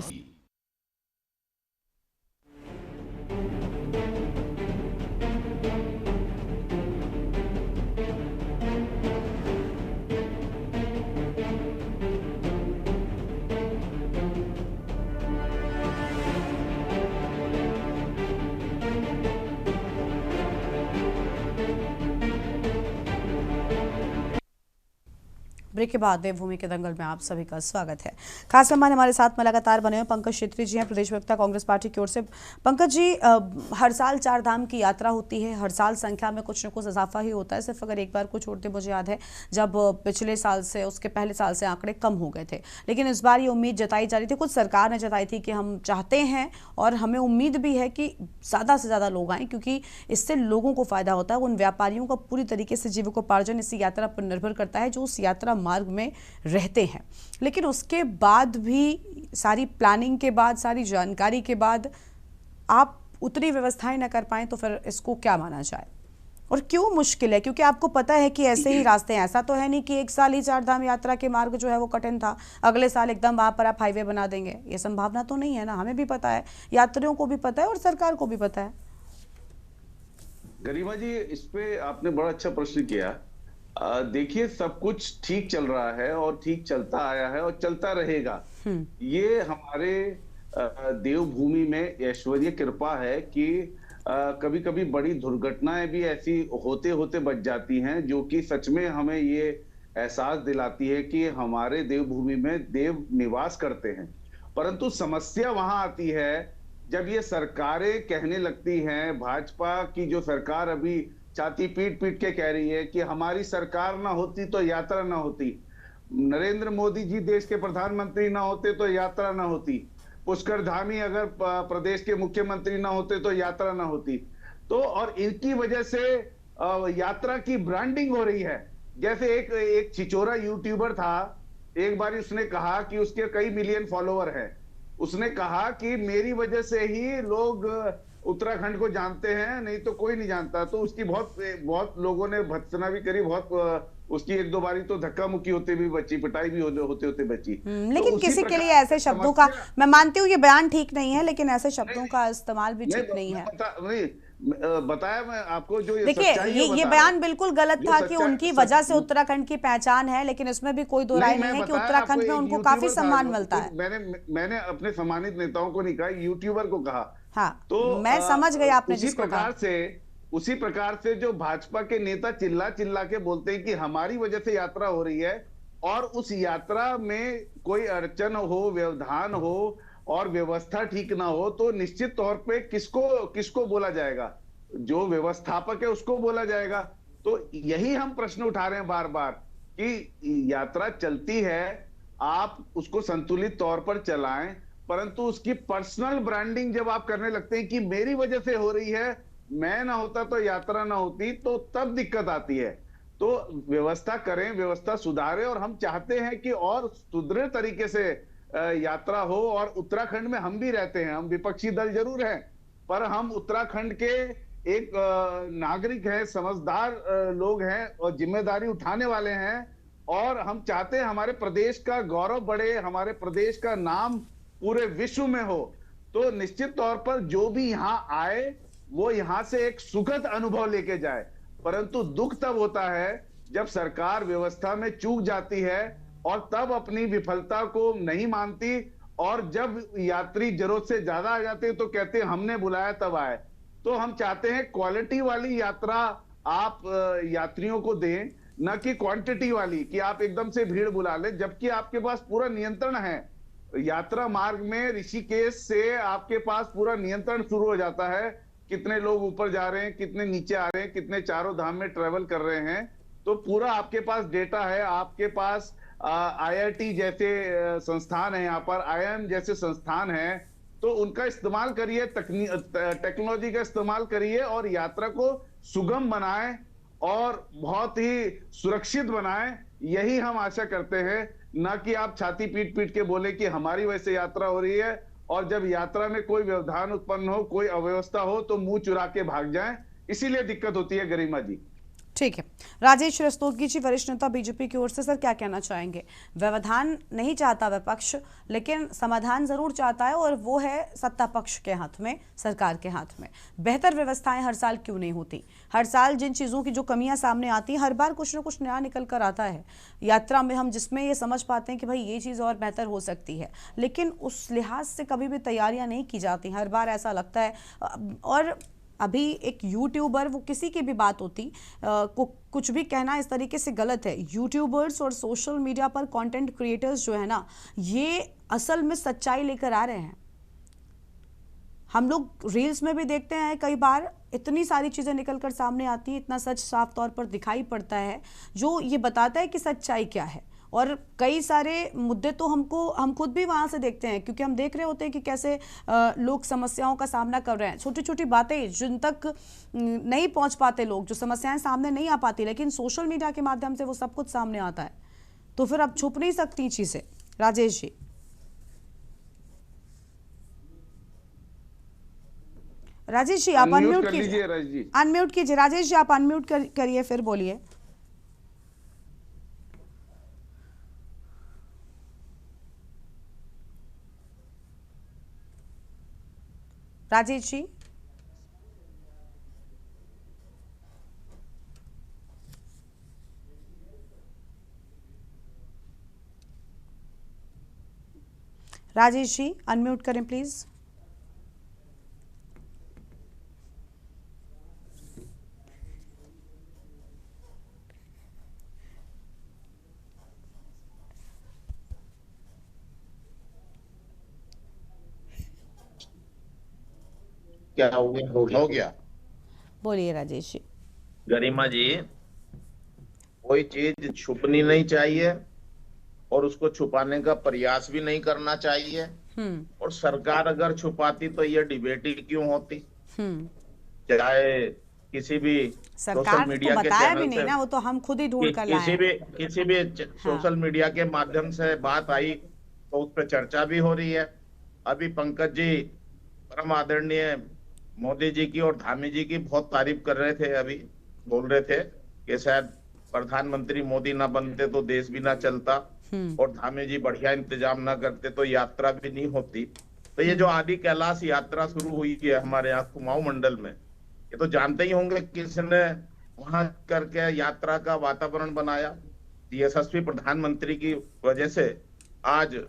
ब्रेक के बाद देवभूमि के दंगल में आप सभी का स्वागत है। खास मेहमान हमारे साथ में लगातार बने हुए पंकज छेत्री जी हैं, प्रदेश वक्ता कांग्रेस पार्टी की ओर से। पंकज जी, हर साल 4 धाम की यात्रा होती है, हर साल संख्या में कुछ न कुछ इजाफा ही होता है। सिर्फ अगर एक बार को छोड़ते, मुझे याद है जब पिछले साल से उसके पहले साल से आंकड़े कम हो गए थे, लेकिन इस बार ये उम्मीद जताई जा रही थी, खुद सरकार ने जताई थी कि हम चाहते हैं और हमें उम्मीद भी है कि ज़्यादा से ज़्यादा लोग आएँ, क्योंकि इससे लोगों को फायदा होता है। उन व्यापारियों का पूरी तरीके से जीविकोपार्जन इसी यात्रा पर निर्भर करता है जो उस यात्रा मार्ग में रहते हैं। लेकिन उसके बाद भी, सारी प्लानिंग के बाद, सारी जानकारी के बाद आप उतनी व्यवस्थाएं न कर पाएं तो फिर इसको क्या माना जाए और क्यों मुश्किल है? क्योंकि आपको पता है कि ऐसे ही रास्ते हैं। ऐसा तो है नहीं कि एक साल ही 4 धाम यात्रा के मार्ग जो है वो कठिन था, अगले साल एकदम वहां पर आप हाईवे बना देंगे। ये संभावना तो नहीं है ना। हमें भी पता है, यात्रियों को भी पता है और सरकार को भी पता है। गरिमा जी, इस पे आपने बड़ा अच्छा प्रश्न किया। देखिए, सब कुछ ठीक चल रहा है और ठीक चलता आया है और चलता रहेगा। ये हमारे देवभूमि में ऐश्वर्य कृपा है कि कभी कभी बड़ी दुर्घटनाएं भी ऐसी होते होते बच जाती हैं, जो कि सच में हमें ये एहसास दिलाती है कि हमारे देवभूमि में देव निवास करते हैं। परंतु समस्या वहां आती है जब ये सरकारें कहने लगती हैं, भाजपा की जो सरकार अभी छाती पीट पीट के कह रही है कि हमारी सरकार ना होती तो यात्रा ना होती, नरेंद्र मोदी जी देश के प्रधानमंत्री ना होते तो यात्रा ना होती, पुष्कर धामी अगर प्रदेश के मुख्यमंत्री ना होते तो यात्रा ना होती। तो और इनकी वजह से यात्रा की ब्रांडिंग हो रही है। जैसे एक छिचोरा यूट्यूबर था, एक बार उसने कहा कि उसके कई मिलियन फॉलोवर हैं। उसने कहा कि मेरी वजह से ही लोग उत्तराखंड को जानते हैं, नहीं तो कोई नहीं जानता। तो उसकी बहुत लोगों ने भत्सना भी करी, बहुत उसकी 1-2 बारी तो धक्का मुक्की होते भी बची, पिटाई भी होते होते बची। लेकिन किसी के लिए ऐसे शब्दों का, मैं मानती हूँ ये बयान ठीक नहीं है, लेकिन ऐसे शब्दों का इस्तेमाल भी ठीक नहीं है। बताया मैं आपको। जो देखिए, ये बयान बिल्कुल गलत था कि उनकी वजह से उत्तराखंड की पहचान है, लेकिन इसमें भी कोई दो राय नहीं है कि उत्तराखंड में उनको काफी सम्मान मिलता है। मैंने अपने सम्मानित नेताओं को नहीं कहा, यूट्यूबर को कहा। हाँ, तो मैं समझ गई आपने जिसको कहा। उसी प्रकार से जो भाजपा के नेता चिल्ला चिल्ला के बोलते हैं कि हमारी वजह से यात्रा हो रही है, और उस यात्रा में कोई अड़चन हो, व्यवधान हो और व्यवस्था ठीक ना हो, तो निश्चित तौर पे किसको बोला जाएगा? जो व्यवस्थापक है उसको बोला जाएगा। तो यही हम प्रश्न उठा रहे हैं बार बार कि यात्रा चलती है, आप उसको संतुलित तौर पर चलाएं, परंतु उसकी पर्सनल ब्रांडिंग जब आप करने लगते हैं कि मेरी वजह से हो रही है, मैं ना होता तो यात्रा ना होती, तो तब दिक्कत आती है। तो व्यवस्था करें, व्यवस्था सुधारें, और हम चाहते हैं कि और सुदृढ़ तरीके से यात्रा हो। और उत्तराखंड में हम भी रहते हैं, हम विपक्षी दल जरूर हैं, पर हम उत्तराखंड के एक नागरिक हैं, समझदार लोग हैं और जिम्मेदारी उठाने वाले हैं, और हम चाहते हैं हमारे प्रदेश का गौरव बढ़े, हमारे प्रदेश का नाम पूरे विश्व में हो। तो निश्चित तौर पर जो भी यहाँ आए वो यहाँ से एक सुखद अनुभव लेके जाए। परंतु दुख तब होता है जब सरकार व्यवस्था में चूक जाती है और तब अपनी विफलता को नहीं मानती, और जब यात्री जरूरत से ज्यादा आ जाते हैं तो कहते हैं हमने बुलाया तब आए। तो हम चाहते हैं क्वालिटी वाली यात्रा आप यात्रियों को दें, न कि क्वांटिटी वाली कि आप एकदम से भीड़ बुला लें, जबकि आपके पास पूरा नियंत्रण है। यात्रा मार्ग में ऋषिकेश से आपके पास पूरा नियंत्रण शुरू हो जाता है, कितने लोग ऊपर जा रहे हैं, कितने नीचे आ रहे हैं, कितने चारों धाम में ट्रेवल कर रहे हैं, तो पूरा आपके पास डेटा है। आपके पास IIT जैसे संस्थान है, यहाँ पर IIM जैसे संस्थान है, तो उनका इस्तेमाल करिए, टेक्नोलॉजी का इस्तेमाल करिए और यात्रा को सुगम बनाएं और बहुत ही सुरक्षित बनाएं। यही हम आशा करते हैं, ना कि आप छाती पीट पीट के बोले कि हमारी वजह से यात्रा हो रही है, और जब यात्रा में कोई व्यवधान उत्पन्न हो, कोई अव्यवस्था हो, तो मुंह चुरा के भाग जाएं। इसीलिए दिक्कत होती है गरिमा जी। ठीक है, राजेश रस्तोगी जी, वरिष्ठ नेता बीजेपी की ओर से, सर क्या कहना चाहेंगे? व्यवधान नहीं चाहता विपक्ष, लेकिन समाधान जरूर चाहता है, और वो है सत्ता पक्ष के हाथ में, सरकार के हाथ में। बेहतर व्यवस्थाएं हर साल क्यों नहीं होती? हर साल जिन चीज़ों की जो कमियां सामने आती हैं, हर बार कुछ ना कुछ नया निकल कर आता है यात्रा में, हम जिसमें ये समझ पाते हैं कि भाई ये चीज़ और बेहतर हो सकती है, लेकिन उस लिहाज से कभी भी तैयारियाँ नहीं की जाती। हर बार ऐसा लगता है, और अभी एक यूट्यूबर, वो किसी की भी बात होती, कुछ भी कहना इस तरीके से गलत है। यूट्यूबर्स और सोशल मीडिया पर कंटेंट क्रिएटर्स जो है ना, ये असल में सच्चाई लेकर आ रहे हैं। हम लोग रील्स में भी देखते हैं, कई बार इतनी सारी चीज़ें निकलकर सामने आती हैं, इतना सच साफ तौर पर दिखाई पड़ता है जो ये बताता है कि सच्चाई क्या है। और कई सारे मुद्दे तो हम खुद भी वहाँ से देखते हैं, क्योंकि हम देख रहे होते हैं कि कैसे लोग समस्याओं का सामना कर रहे हैं। छोटी छोटी बातें जिन तक नहीं पहुँच पाते लोग, जो समस्याएं सामने नहीं आ पाती, लेकिन सोशल मीडिया के माध्यम से वो सब कुछ सामने आता है। तो फिर अब छुप नहीं सकती चीज़ें। राजेश जी, राजेश जी आप अनम्यूट कीजिए। अनम्यूट कीजिए राजेश जी, आप अनम्यूट करिए, फिर बोलिए। राजेश जी, राजेश जी अनम्यूट करें प्लीज। क्या हो गया? बोलिए राजेश जी। गरिमा जी, कोई चीज छुपनी नहीं चाहिए और उसको छुपाने का प्रयास भी नहीं करना चाहिए। और सरकार अगर छुपाती तो ये डिबेट ही क्यों होती? चाहे किसी भी सोशल मीडिया के चैनल से, ना, वो तो हम खुद ही ढूंढ कर लाए। किसी भी सोशल मीडिया के माध्यम से बात आई तो उस पर चर्चा भी हो रही है। अभी पंकज जी परम आदरणीय मोदी जी की और धामी जी की बहुत तारीफ कर रहे थे, अभी बोल रहे थे कि शायद प्रधानमंत्री मोदी ना बनते तो देश भी ना चलता, और धामी जी बढ़िया इंतजाम ना करते तो यात्रा भी नहीं होती। तो ये जो आदि कैलाश यात्रा शुरू हुई है हमारे यहाँ कुमाऊं मंडल में, ये तो जानते ही होंगे किसने वहां करके यात्रा का वातावरण बनाया। यशस्वी प्रधानमंत्री की वजह से आज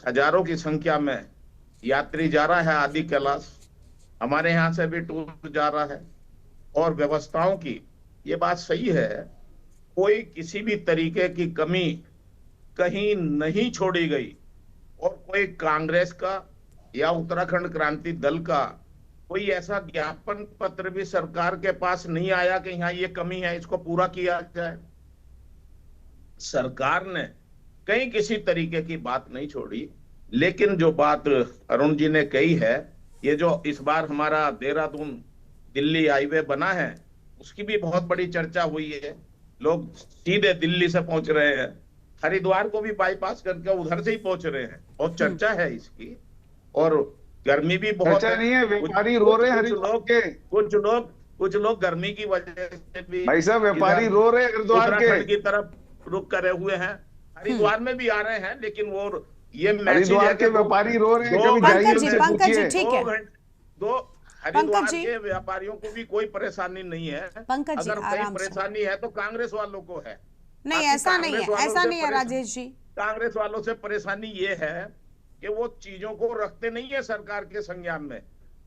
हजारों की संख्या में यात्री जा रहा है आदि कैलाश। हमारे यहाँ से भी टूर जा रहा है। और व्यवस्थाओं की ये बात सही है, कोई किसी भी तरीके की कमी कहीं नहीं छोड़ी गई, और कोई कांग्रेस का या उत्तराखंड क्रांति दल का कोई ऐसा ज्ञापन पत्र भी सरकार के पास नहीं आया कि यहाँ ये कमी है, इसको पूरा किया जाए। सरकार ने कहीं किसी तरीके की बात नहीं छोड़ी। लेकिन जो बात अरुण जी ने कही है, ये जो इस बार हमारा देहरादून दिल्ली हाईवे बना है, उसकी भी बहुत बड़ी चर्चा हुई है। लोग सीधे दिल्ली से पहुंच रहे हैं, हरिद्वार को भी बाईपास करके उधर से ही पहुंच रहे हैं। बहुत चर्चा है इसकी। और गर्मी भी बहुत नहीं है, व्यापारी रो रहे हैं हरिद्वार के। कुछ लोग गर्मी की वजह से भी, भाई साहब व्यापारी रो रहे हैं हरिद्वार की तरफ रुक करे हुए हैं। हरिद्वार में भी आ रहे हैं, लेकिन वो ये हरिद्वार के व्यापारी रो रहे हैं। पंकज जी ठीक है, हरिद्वार के व्यापारियों को भी कोई परेशानी नहीं है। पंकज जी अगर कोई परेशानी है तो कांग्रेस वालों को है। नहीं, ऐसा नहीं है, ऐसा नहीं है राजेश जी। कांग्रेस वालों से परेशानी ये है कि वो चीजों को रखते नहीं है सरकार के संज्ञान में।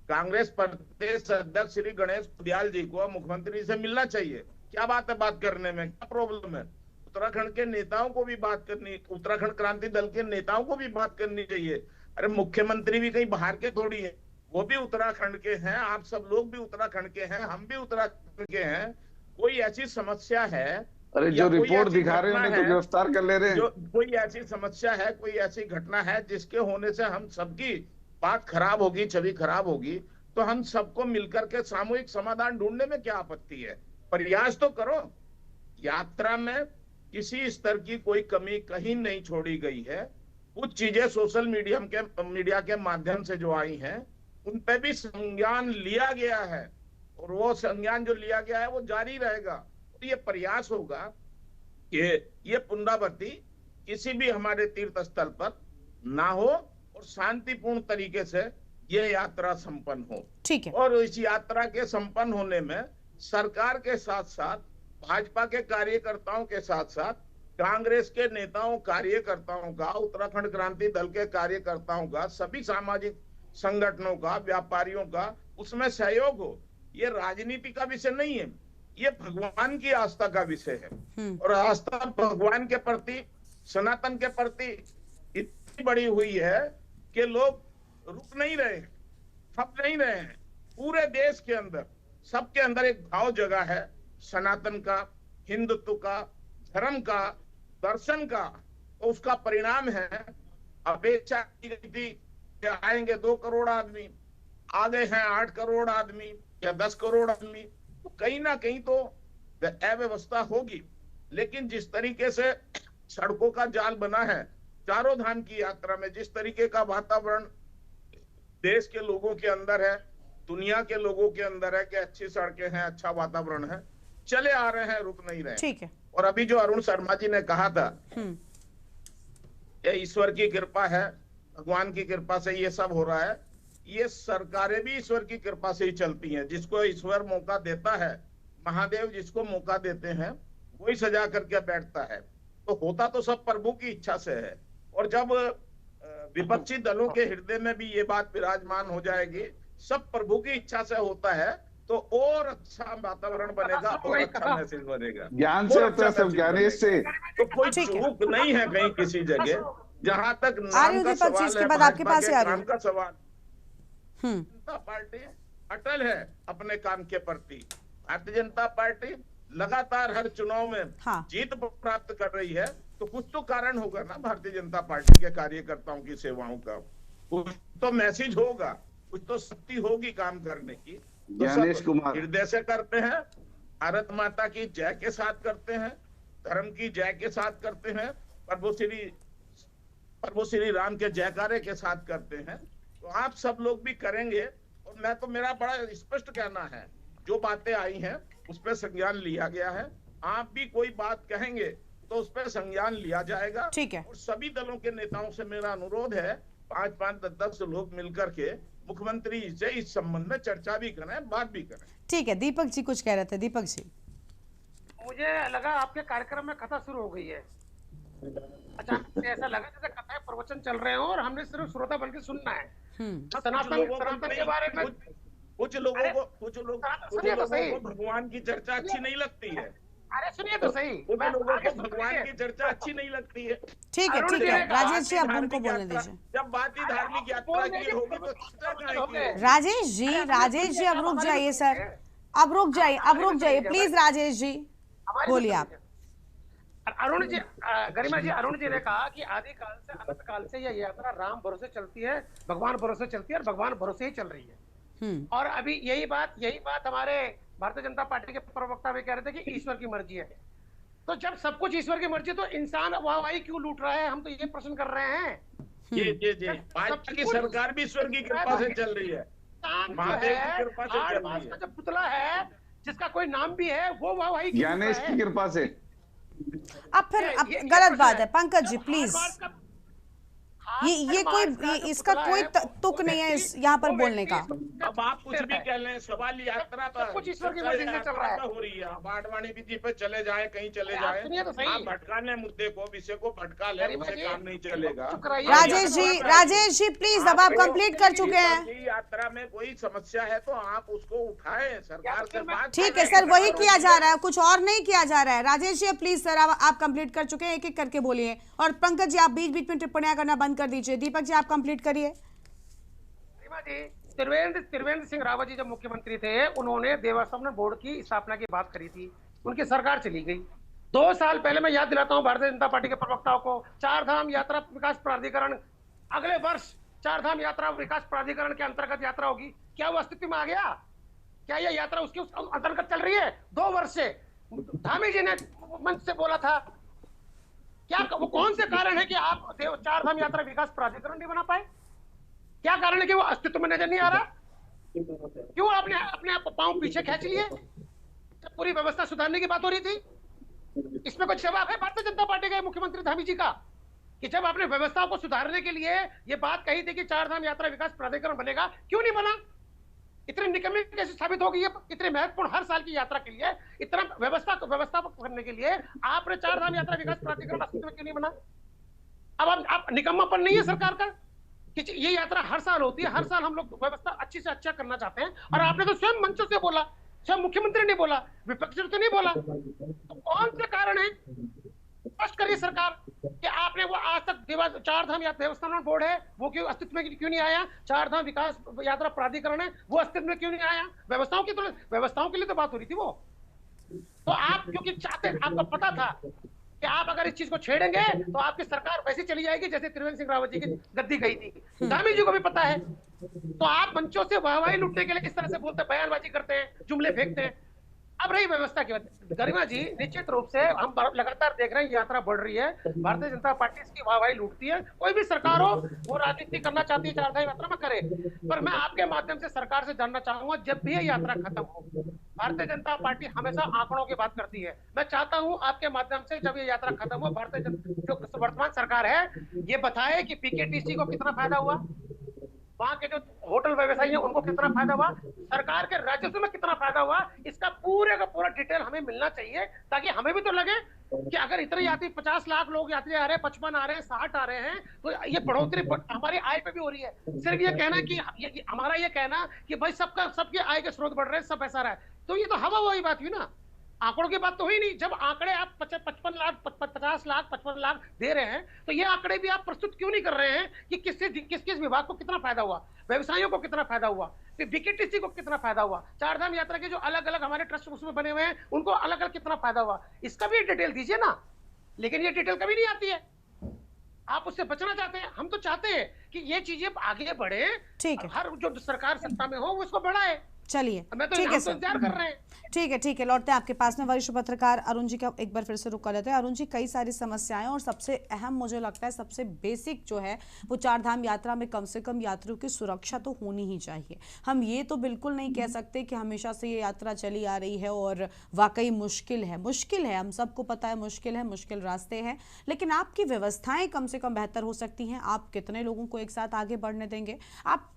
कांग्रेस प्रदेश अध्यक्ष श्री गणेश कुडियाल जी को मुख्यमंत्री से मिलना चाहिए। क्या बात है बात करने में, क्या प्रॉब्लम है? उत्तराखंड के नेताओं को भी बात करनी, उत्तराखंड क्रांति दल के नेताओं को भी बात करनी चाहिए। अरे मुख्यमंत्री भी कहीं बाहर के थोड़ी है, वो भी उत्तराखंड के हैं, आप सब लोग भी उत्तराखंड के हैं, हम भी उत्तराखंड के हैं। कोई ऐसी समस्या है, अरे जो रिपोर्ट दिखा रहे हैं उन्हें तो गिरफ्तार कर ले रहे हैं। जो कोई ऐसी समस्या है, कोई ऐसी घटना है जिसके होने से हम सबकी बात खराब होगी, छवि खराब होगी, तो हम सबको मिलकर के सामूहिक समाधान ढूंढने में क्या आपत्ति है? प्रयास तो करो। यात्रा में किसी स्तर की कोई कमी कहीं नहीं छोड़ी गई है। कुछ चीजें सोशल मीडिया के माध्यम से जो आई हैं, उन पे भी संज्ञान लिया गया है, और वो संज्ञान जो लिया गया है वो जारी रहेगा। तो ये प्रयास होगा कि ये पुनरावृत्ति किसी भी हमारे तीर्थ स्थल पर ना हो, और शांतिपूर्ण तरीके से ये यात्रा संपन्न हो। ठीक है। और इस यात्रा के संपन्न होने में सरकार के साथ साथ भाजपा के कार्यकर्ताओं के साथ साथ कांग्रेस के नेताओं, कार्यकर्ताओं का, उत्तराखंड क्रांति दल के कार्यकर्ताओं का, सभी सामाजिक संगठनों का, व्यापारियों का उसमें सहयोग हो। ये राजनीति का विषय नहीं है, ये भगवान की आस्था का विषय है। और आस्था भगवान के प्रति, सनातन के प्रति इतनी बड़ी हुई है कि लोग रुक नहीं रहे, थक नहीं रहे हैं। पूरे देश के अंदर, सबके अंदर एक भाव जगा है सनातन का, हिंदुत्व का, धर्म का, दर्शन का। तो उसका परिणाम है, अपेक्षा की गई थी कि आएंगे 2 करोड़ आदमी, आ गए हैं 8 करोड़ आदमी या 10 करोड़ आदमी। तो कहीं ना कहीं तो अव्यवस्था होगी, लेकिन जिस तरीके से सड़कों का जाल बना है, चारों धाम की यात्रा में जिस तरीके का वातावरण देश के लोगों के अंदर है, दुनिया के लोगों के अंदर है कि अच्छी सड़कें हैं, अच्छा वातावरण है, चले आ रहे हैं, रुक नहीं रहे। ठीक है। और अभी जो अरुण शर्मा जी ने कहा था, ये ईश्वर की कृपा है, भगवान की कृपा से ये सब हो रहा है। ये सरकारें भी ईश्वर की कृपा से ही चलती हैं। जिसको ईश्वर मौका देता है, महादेव जिसको मौका देते हैं, वही सजा करके बैठता है। तो होता तो सब प्रभु की इच्छा से है। और जब विपक्षी दलों के हृदय में भी ये बात विराजमान हो जाएगी, सब प्रभु की इच्छा से होता है, तो और अच्छा वातावरण बनेगा, और अच्छा मैसेज बनेगा। ज्ञान से होता है सब, ज्ञानेश से। तो कोई चूक नहीं है कहीं किसी जगह। जहां तक नाम का सवाल है, आपके पास नाम का सवाल, जनता पार्टी अटल है अपने काम के प्रति। भारतीय जनता पार्टी लगातार हर चुनाव में जीत प्राप्त कर रही है, तो कुछ तो कारण होगा ना भारतीय जनता पार्टी के कार्यकर्ताओं की सेवाओं का। कुछ तो मैसेज होगा, कुछ तो शक्ति होगी काम करने की। ज्ञानेश कुमार हृदय से करते हैं, भारत माता की जय के साथ करते हैं, धर्म की जय के साथ करते हैं, प्रभु श्री राम के जयकारे के साथ करते हैं। तो आप सब लोग भी करेंगे। और मैं तो, मेरा बड़ा स्पष्ट कहना है, जो बातें आई हैं उस पर संज्ञान लिया गया है। आप भी कोई बात कहेंगे तो उस पर संज्ञान लिया जाएगा। ठीक है। और सभी दलों के नेताओं से मेरा अनुरोध है, 5-5, 10-10 लोग मिलकर के मुख्यमंत्री से इस संबंध में चर्चा भी करें, बात भी करें। ठीक है। दीपक जी कुछ कह रहे थे। दीपक जी, मुझे लगा आपके कार्यक्रम में कथा शुरू हो गई है। अचानक से ऐसा लगा जैसे कथाएं प्रवचन चल रहे हो और हमने सिर्फ श्रोता बन के सुनना है। सनातन के बारे में कुछ लोगों को भगवान की चर्चा अच्छी नहीं लगती है। अरे सुनिए तो सही, कुछ लोगों को भगवान की चर्चा अच्छी नहीं लगती है। ठीक है, ठीक है। राजेश जी, अब उनको बोलने दीजिए। जब बात ही धार्मिक यात्रा की होगी तो चर्चा करेंगे। राजेश जी अब रुक जाइए सर, अब रुक जाइए प्लीज। राजेश जी बोलिए आप। अरुण जी, गरिमा जी, अरुण जी ने कहा कि आदि काल से अनंत काल से यह यात्रा राम भरोसे चलती है, भगवान भरोसे चलती है और भगवान भरोसे ही चल रही है। और अभी यही बात हमारे भारतीय जनता पार्टी के प्रवक्ता भी कह रहे थे कि ईश्वर की मर्जी है। तो जब सब कुछ ईश्वर की मर्जी, तो इंसान वाहवाही क्यों लूट रहा है? हम तो ये प्रश्न कर रहे हैं। जी भाजपा की सरकार भी ईश्वर की कृपा से चल रही है, महादेव की कृपा से चल रही है। जो पुतला है जिसका कोई नाम भी है, वो वाहवाही ज्ञानेश की कृपा से। अब फिर गलत बात है पंकज जी, प्लीज। ये कोई इसका कोई तुक नहीं है यहाँ पर बोलने का। अब आप कुछ भी कह लें, सवाल यात्रा पर कुछ ईश्वर की मर्जी से चल रहा है, हो रही है। बाड़वानी विधि पे चले जाए, कहीं चले जाए, आप भटकाने मुद्दे को, विषय को भटका ले, उससे काम नहीं चलेगा। राजेश जी प्लीज, अब आप कंप्लीट कर चुके हैं। यात्रा में कोई समस्या है तो आप उसको उठाएं, सरकार से बात। ठीक है सर, वही किया जा रहा है, कुछ और नहीं किया जा रहा है। राजेश जी प्लीज सर, आप कंप्लीट कर चुके हैं, एक एक करके बोलिए। और पंकज जी, आप बीच बीच में टिप्पणियां करना बंद कर दीजिए। दीपक जी, आप कंप्लीट करिए। त्रिवेंद्र सिंह रावत जी जब मुख्यमंत्री थे, उन्होंने देवस्थानम बोर्ड की स्थापना की बात करी थी, उनकी सरकार चली गई। 2 साल पहले, मैं याद दिलाता हूं भारतीय जनता पार्टी के प्रवक्ताओं को, 4 धाम यात्रा विकास प्राधिकरण, अगले वर्ष 4 धाम यात्रा विकास प्राधिकरण के अंतर्गत यात्रा होगी। क्या वो अस्तित्व में आ गया? क्या यह यात्रा उसके अंतर्गत चल रही है? 2 वर्ष से धामी जी ने मंच से बोला था। क्या वो कौन से कारण है कि आप 4 धाम यात्रा विकास प्राधिकरण नहीं बना पाए? क्या कारण है कि वो अस्तित्व में नजर नहीं आ रहा? क्यों आपने अपने आप पांव पीछे खींच लिए? पूरी व्यवस्था सुधारने की बात हो रही थी। इसमें कुछ जवाब है भारतीय जनता पार्टी के मुख्यमंत्री धामी जी का, कि जब आपने व्यवस्थाओं को सुधारने के लिए ये बात कही थी कि 4 धाम यात्रा विकास प्राधिकरण बनेगा, क्यों नहीं बना? इतनी निकम्मी कैसे साबित होगी? ये इतने महत्वपूर्ण हर साल की यात्रा के लिए, इतना व्यवस्था करने के लिए आपने 4 धाम यात्रा विकास प्राधिकरण अस्तित्व में क्यों नहीं बना? अब आप निकम्मापन नहीं है सरकार का? कि ये यात्रा हर साल होती है, हर साल हम लोग व्यवस्था अच्छी से अच्छा करना चाहते हैं। और आपने तो स्वयं मंच से बोला, स्वयं मुख्यमंत्री ने बोला, विपक्ष ने तो नहीं बोला। तो कौन से कारण है? स्पष्ट करिए सरकार कि आपने वो आज तक चार धाम देवस्थान बोर्ड है वो क्यों अस्तित्व में क्यों नहीं आया? चार धाम विकास यात्रा प्राधिकरण है वो अस्तित्व में क्यों नहीं आया? व्यवस्थाओं के लिए तो बात हो रही थी वो। तो आप क्योंकि चाहते, आपको पता था कि आप अगर इस चीज को छेड़ेंगे तो आपकी सरकार वैसे चली जाएगी जैसे त्रिवेंद्र सिंह रावत जी की गद्दी गई थी। गांधी जी को भी पता है। तो आप मंचों से वाहवाही लूटने के लिए इस तरह से बोलते, बयानबाजी करते हैं, जुमले फेंकते हैं। अब रही व्यवस्था की बात, गरिमा जी, निश्चित रूप से हम लगातार देख रहे हैं यात्रा बढ़ रही है, भारतीय जनता पार्टी इसकी वाहवाही लूटती है। कोई भी सरकार हो वो राजनीति करना चाहती है, चार धाम यात्रा में करे। पर मैं आपके माध्यम से सरकार से जानना चाहूंगा, जब भी ये यात्रा खत्म हो, भारतीय जनता पार्टी हमेशा आंकड़ों की बात करती है। मैं चाहता हूं आपके माध्यम से जब ये यात्रा खत्म हो, भारतीय जो वर्तमान सरकार है ये बताए कि पीकेटीसी को कितना फायदा हुआ, वहां के जो होटल व्यवसायी हैं उनको कितना फायदा हुआ, सरकार के राजस्व में कितना फायदा हुआ, इसका पूरे का पूरा डिटेल हमें मिलना चाहिए, ताकि हमें भी तो लगे कि अगर इतने यात्री 50 लाख लोग यात्री आ रहे हैं, 55 आ रहे हैं, 60 आ रहे हैं, तो ये बढ़ोतरी हमारी आय पे भी हो रही है। सिर्फ ये कहना कि हमारा ये कहना कि भाई सबके आय के स्रोत बढ़ रहे हैं, सब ऐसा रहा है, तो ये तो हवा हुई बात हुई ना, आंकड़ों की बात तो हुई नहीं। जब आंकड़े आप 55 लाख 50 लाख 55 लाख दे रहे हैं, तो ये आंकड़े भी आप प्रस्तुत क्यों नहीं कर रहे हैं कि किस विभाग को कितना फायदा हुआ, व्यवसायियों को कितना फायदा हुआ, बीकेटीसी को कितना फायदा हुआ, चार धाम यात्रा के जो अलग अलग हमारे ट्रस्ट उसमें बने हुए हैं उनको अलग अलग कितना फायदा हुआ, इसका भी डिटेल दीजिए ना। लेकिन ये डिटेल कभी नहीं आती है, आप उससे बचना चाहते हैं। हम तो चाहते हैं कि ये चीजें आगे बढ़े, ठीक है, हर जो सरकार सत्ता में हो वो इसको बढ़ाए। चलिए ठीक है, इंतजार कर रहे हैं। ठीक है, लौटते हैं आपके पास में। वरिष्ठ पत्रकार अरुण जी का एक बार फिर से रुक कर लेते हैं। अरुण जी, कई सारी समस्याएं और सबसे अहम मुझे लगता है सबसे बेसिक जो है वो चार धाम यात्रा में कम से कम यात्रियों की सुरक्षा तो होनी ही चाहिए। हम ये तो बिल्कुल नहीं कह सकते कि हमेशा से ये यात्रा चली आ रही है और वाकई मुश्किल है, हम सबको पता है मुश्किल रास्ते हैं, लेकिन आपकी व्यवस्थाएं कम से कम बेहतर हो सकती हैं। आप कितने लोगों को एक साथ आगे बढ़ने देंगे? आप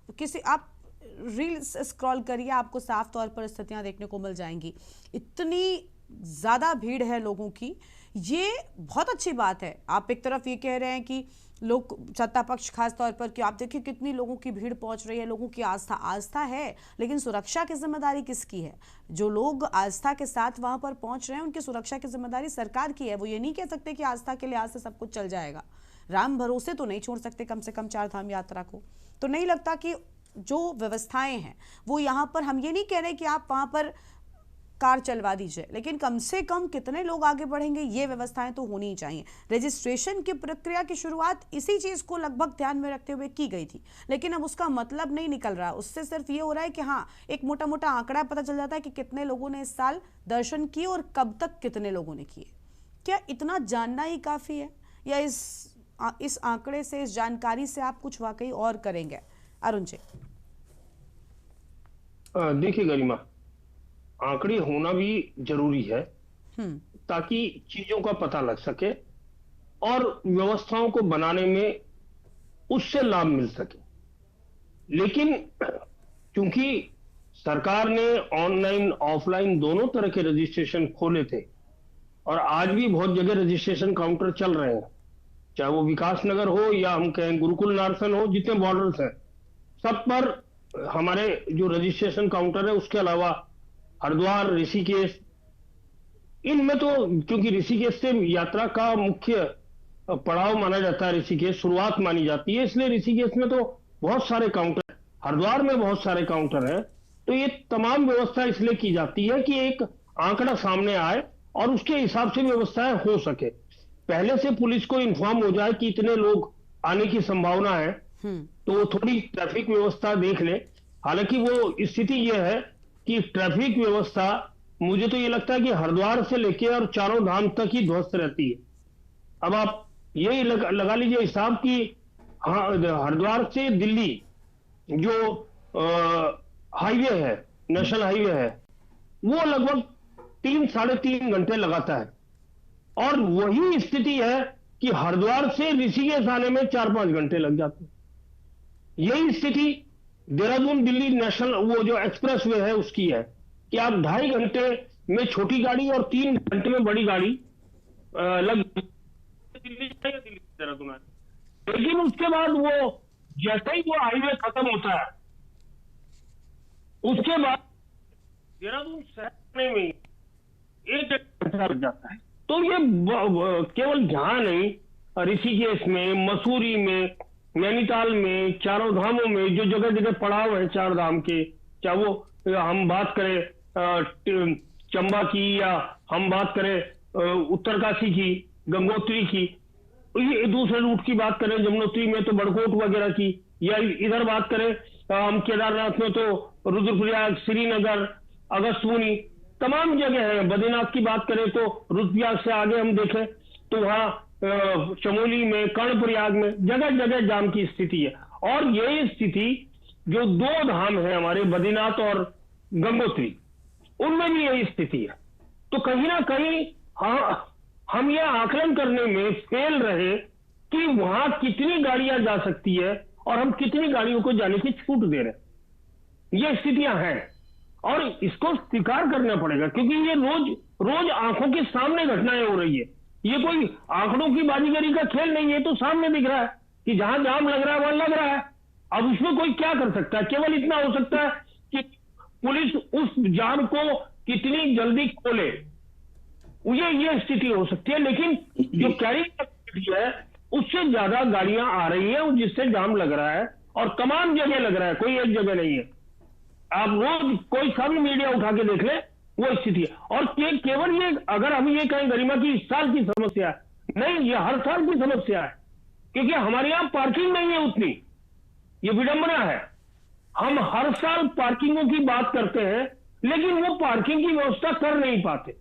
रील्स स्क्रॉल करिए, आपको साफ तौर पर स्थितियां देखने को मिल जाएंगी। इतनी ज़्यादा भीड़ है लोगों की, ये बहुत अच्छी बात है। आप एक तरफ ये कह रहे हैं कि लोग, सत्ता पक्ष खास तौर पर, कि आप देखिए कितनी लोगों की भीड़ पहुंच रही है, लोगों की आस्था है, लेकिन सुरक्षा की जिम्मेदारी किसकी है? जो लोग आस्था के साथ वहां पर पहुंच रहे हैं उनकी सुरक्षा की जिम्मेदारी सरकार की है। वो ये नहीं कह सकते कि आस्था के लिहाज से सब कुछ चल जाएगा। राम भरोसे तो नहीं छोड़ सकते कम से कम चार धाम यात्रा को। तो नहीं लगता कि जो व्यवस्थाएं हैं वो यहाँ पर, हम ये नहीं कह रहे कि आप वहां पर कार चलवा दीजिए, लेकिन कम से कम कितने लोग आगे बढ़ेंगे ये व्यवस्थाएं तो होनी ही चाहिए। रजिस्ट्रेशन की प्रक्रिया की शुरुआत इसी चीज को लगभग ध्यान में रखते हुए की गई थी, लेकिन अब उसका मतलब नहीं निकल रहा। उससे सिर्फ ये हो रहा है कि हाँ, एक मोटा मोटा आंकड़ा पता चल जाता है कि कितने लोगों ने इस साल दर्शन किए और कब तक कितने लोगों ने किए। क्या इतना जानना ही काफी है, या इस आंकड़े से, इस जानकारी से आप कुछ वाकई और करेंगे? अरुण जी, देखिए गरिमा, आंकड़े होना भी जरूरी है ताकि चीजों का पता लग सके और व्यवस्थाओं को बनाने में उससे लाभ मिल सके। लेकिन क्योंकि सरकार ने ऑनलाइन ऑफलाइन दोनों तरह के रजिस्ट्रेशन खोले थे और आज भी बहुत जगह रजिस्ट्रेशन काउंटर चल रहे हैं, चाहे वो विकास नगर हो या हम कहें गुरुकुल नारसन हो, जितने बॉर्डर्स हैं सब पर हमारे जो रजिस्ट्रेशन काउंटर है। उसके अलावा हरिद्वार, ऋषिकेश, इनमें तो क्योंकि ऋषिकेश से यात्रा का मुख्य पड़ाव माना जाता है, ऋषिकेश शुरुआत मानी जाती है, इसलिए ऋषिकेश में तो बहुत सारे काउंटर, हरिद्वार में बहुत सारे काउंटर हैं। तो ये तमाम व्यवस्था इसलिए की जाती है कि एक आंकड़ा सामने आए और उसके हिसाब से व्यवस्थाएं हो सके। पहले से पुलिस को इन्फॉर्म हो जाए कि इतने लोग आने की संभावना है, तो वो थोड़ी ट्रैफिक व्यवस्था देख ले। हालांकि वो स्थिति यह है कि ट्रैफिक व्यवस्था, मुझे तो ये लगता है कि हरिद्वार से लेके और चारों धाम तक ही ध्वस्त रहती है। अब आप यही लगा लीजिए हिसाब कि हाँ, हरिद्वार से दिल्ली जो हाईवे है, नेशनल हाईवे है, वो लगभग 3-3.5 घंटे लगाता है। और वही स्थिति है कि हरिद्वार से ऋषिकेश आने में 4-5 घंटे लग जाते हैं। यही स्थिति देहरादून दिल्ली नेशनल वो जो एक्सप्रेस वे है उसकी है कि आप 2.5 घंटे में छोटी गाड़ी और 3 घंटे में बड़ी गाड़ी लग दिल्ली देहरादून। लेकिन उसके बाद वो जैसे ही वो हाईवे खत्म होता है उसके बाद देहरादून शहर में 1 घंटा लग जाता है। तो ये केवल जहां नहीं, ऋषिकेश में, मसूरी में, नैनीताल में, चारों धामों में जो जगह जगह पड़ाव है चार धाम के, चाहे वो हम बात करें चंबा की या हम बात करें उत्तरकाशी की, गंगोत्री की, दूसरे रूट की बात करें जमुनोत्री में तो बड़कोट वगैरह की, या इधर बात करें हम केदारनाथ में तो रुद्रप्रयाग, श्रीनगर, अगस्त्यमुनि, तमाम जगह है। बद्रीनाथ की बात करें तो रुद्रप्रयाग से आगे हम देखें तो वहां चमोली में, कर्णप्रयाग में जगह जगह जाम की स्थिति है। और ये स्थिति जो 2 धाम है हमारे बद्रीनाथ और गंगोत्री, उनमें भी यही स्थिति है। तो कहीं ना कहीं हम यह आकलन करने में फेल रहे कि वहां कितनी गाड़ियां जा सकती है और हम कितनी गाड़ियों को जाने की छूट दे रहे हैं। ये स्थितियां हैं और इसको स्वीकार करना पड़ेगा, क्योंकि ये रोज आंखों के सामने घटनाएं हो रही है। ये कोई आंकड़ों की बाजीगरी का खेल नहीं है, तो सामने दिख रहा है कि जहां जाम लग रहा है वहां लग रहा है। अब उसमें कोई क्या कर सकता है? केवल इतना हो सकता है कि पुलिस उस जाम को कितनी जल्दी खोले, ये स्थिति हो सकती है। लेकिन जो कैरिंग है उससे ज्यादा गाड़ियां आ रही हैं जिससे जाम लग रहा है, और तमाम जगह लग रहा है, कोई एक जगह नहीं है। आप रोज कोई सा भी मीडिया उठा के देख ले, वो स्थिति है। और केवल ये अगर हम ये कहें गरिमा की इस साल की समस्या है, नहीं, ये हर साल की समस्या है, क्योंकि हमारे यहां पार्किंग नहीं है उतनी। ये विडंबना है, हम हर साल पार्किंगों की बात करते हैं लेकिन वो पार्किंग की व्यवस्था कर नहीं पाते।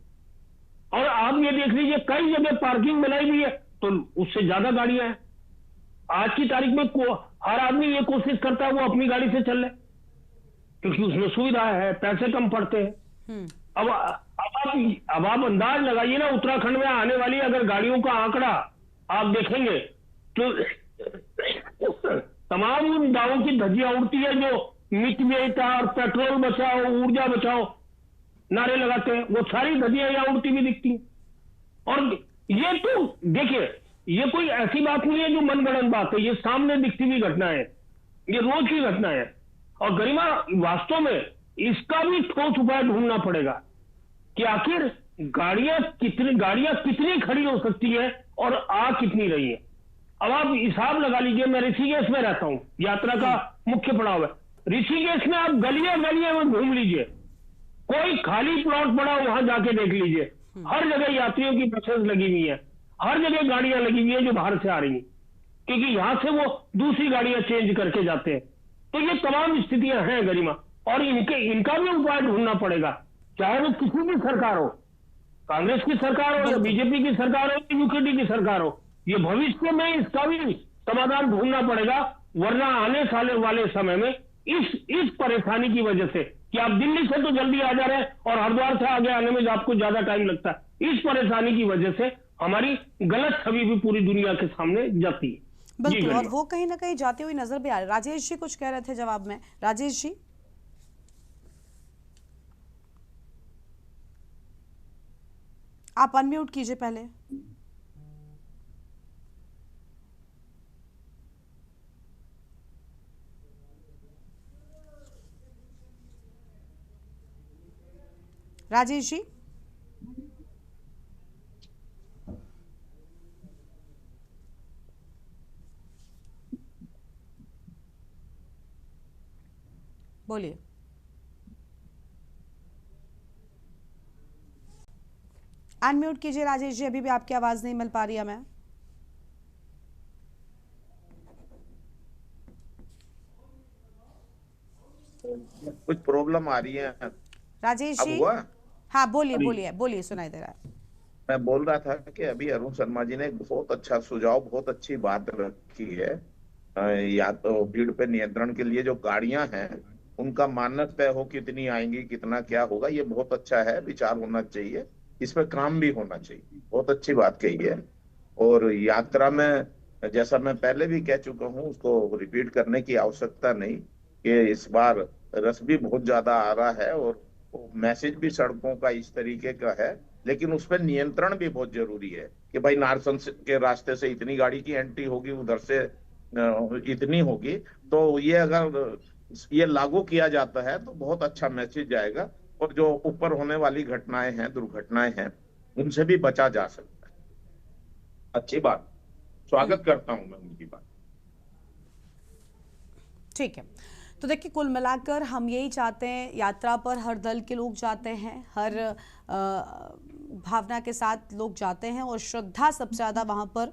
और आप ये देख लीजिए कई जगह पार्किंग बनाई हुई है तो उससे ज्यादा गाड़ियां हैं। आज की तारीख में हर आदमी ये कोशिश करता है वो अपनी गाड़ी से चल ले, क्योंकि उसमें सुविधा है, पैसे कम पड़ते हैं। अब आप अंदाज लगाइए ना, उत्तराखंड में आने वाली अगर गाड़ियों का आंकड़ा आप देखेंगे तो तमाम उन दावों की धज्जियां उड़ती है जो मितव्ययिता और पेट्रोल बचाओ, ऊर्जा बचाओ नारे लगाते हैं, वो सारी धज्जियां यहाँ उड़ती भी दिखती हैं। और ये तो देखिए, ये कोई ऐसी बात नहीं है जो मनगढ़ंत बात है, ये सामने दिखती हुई घटना है, ये रोज की घटना है। और गरिमा वास्तव में इसका भी ठोस उपाय ढूंढना पड़ेगा कि आखिर गाड़ियां कितनी खड़ी हो सकती है और आ कितनी रही है। अब आप हिसाब लगा लीजिए, मैं ऋषिकेश में रहता हूं, यात्रा का मुख्य पड़ाव है। ऋषिकेश में आप गलियां में घूम लीजिए, कोई खाली प्लॉट पड़ा वहां जाके देख लीजिए, हर जगह यात्रियों की बसेस लगी हुई है, हर जगह गाड़ियां लगी हुई है जो बाहर से आ रही हैं, क्योंकि यहां से वो दूसरी गाड़ियां चेंज करके जाते हैं। तो ये तमाम स्थितियां हैं गरिमा, और इनका भी उपाय ढूंढना पड़ेगा, चाहे वो किसी भी सरकार हो, कांग्रेस की सरकार हो या बीजेपी की सरकार हो या यूकेडी की सरकार हो, ये भविष्य में इसका भी समाधान ढूंढना पड़ेगा। वरना आने वाले समय में इस परेशानी की वजह से कि आप दिल्ली से तो जल्दी आ जा रहे हैं और हरिद्वार से आगे आने में आपको ज्यादा टाइम लगता है, इस परेशानी की वजह से हमारी गलत छवि भी पूरी दुनिया के सामने जाती है। बिल्कुल, और वो कहीं ना कहीं जाती हुई नजर भी आ रही। राजेश जी कुछ कह रहे थे जवाब में। राजेश जी, आप अनम्यूट कीजिए पहले। राजेश जी, बोलिए। अनम्यूट कीजिए राजेश जी, अभी भी आपकी आवाज नहीं मिल पा रही है। मैं कुछ प्रॉब्लम आ रही है राजेश जी। हाँ बोलिए, सुनाई दे रहा है। मैं बोल रहा था कि अभी अरुण शर्मा जी ने एक बहुत अच्छा सुझाव, बहुत अच्छी बात रखी है। या तो भीड़ पे नियंत्रण के लिए जो गाड़ियां हैं उनका मानक तय हो, कितनी आएंगी, कितना क्या होगा, ये बहुत अच्छा है, विचार होना चाहिए, इस पे काम भी होना चाहिए। बहुत अच्छी बात कही है। और यात्रा में जैसा मैं पहले भी कह चुका हूँ, उसको रिपीट करने की आवश्यकता नहीं कि इस बार रस भी बहुत ज्यादा आ रहा है और मैसेज भी सड़कों का इस तरीके का है, लेकिन उस पर नियंत्रण भी बहुत जरूरी है कि भाई नारसन के रास्ते से इतनी गाड़ी की एंट्री होगी, उधर से इतनी होगी, तो ये अगर ये लागू किया जाता है तो बहुत अच्छा मैसेज जाएगा और जो ऊपर होने वाली घटनाएं हैं, दुर्घटनाएं हैं, उनसे भी बचा जा सकता है। अच्छी बात, स्वागत करता हूं मैं उनकी बात। ठीक है, तो देखिए कुल मिलाकर हम यही चाहते हैं, यात्रा पर हर दल के लोग जाते हैं, हर भावना के साथ लोग जाते हैं और श्रद्धा सबसे ज़्यादा वहाँ पर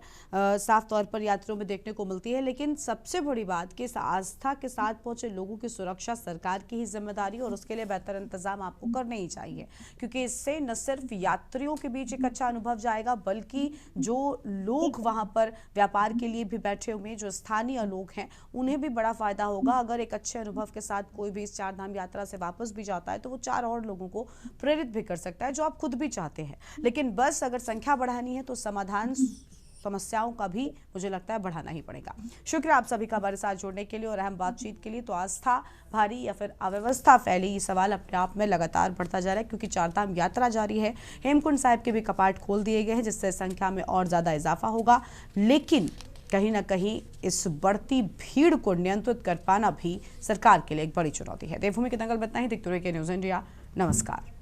साफ तौर पर यात्रियों में देखने को मिलती है। लेकिन सबसे बड़ी बात कि इस आस्था के साथ पहुँचे लोगों की सुरक्षा सरकार की ही जिम्मेदारी, और उसके लिए बेहतर इंतजाम आपको करने ही चाहिए, क्योंकि इससे न सिर्फ यात्रियों के बीच एक अच्छा अनुभव जाएगा, बल्कि जो लोग वहाँ पर व्यापार के लिए भी बैठे हुए हैं, जो स्थानीय लोग हैं, उन्हें भी बड़ा फायदा होगा। अगर एक अच्छे अनुभव के साथ कोई भी इस चारधाम यात्रा से वापस भी जाता है तो वो 4 और लोगों को प्रेरित भी कर सकता है, जो आप खुद भी चाहते हैं। लेकिन बस अगर संख्या बढ़ानी है तो समाधान समस्याओं का भी मुझे लगता है बढ़ाना ही पड़ेगा। शुक्रिया आप सभी का हमारे साथ जुड़ने के लिए और अहम बातचीत के लिए। तो आस्था भारी या फिर अव्यवस्था फैली, ये सवाल अपने आप में लगातार बढ़ता जा रहा है, क्योंकि चारधाम यात्रा जारी है, हेमकुंड साहिब के भी कपाट खोल दिए गए हैं, जिससे संख्या में और ज्यादा इजाफा होगा। लेकिन कहीं ना कहीं इस बढ़ती भीड़ को नियंत्रित कर पाना भी सरकार के लिए एक बड़ी चुनौती है। देवभूमि के दंगल में इतना ही। देखते रहिए न्यूज़ इंडिया। नमस्कार।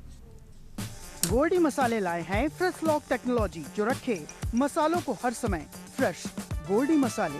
गोल्डी मसाले लाए हैं फ्रेश लॉक टेक्नोलॉजी, जो रखे मसालों को हर समय फ्रेश। गोल्डी मसाले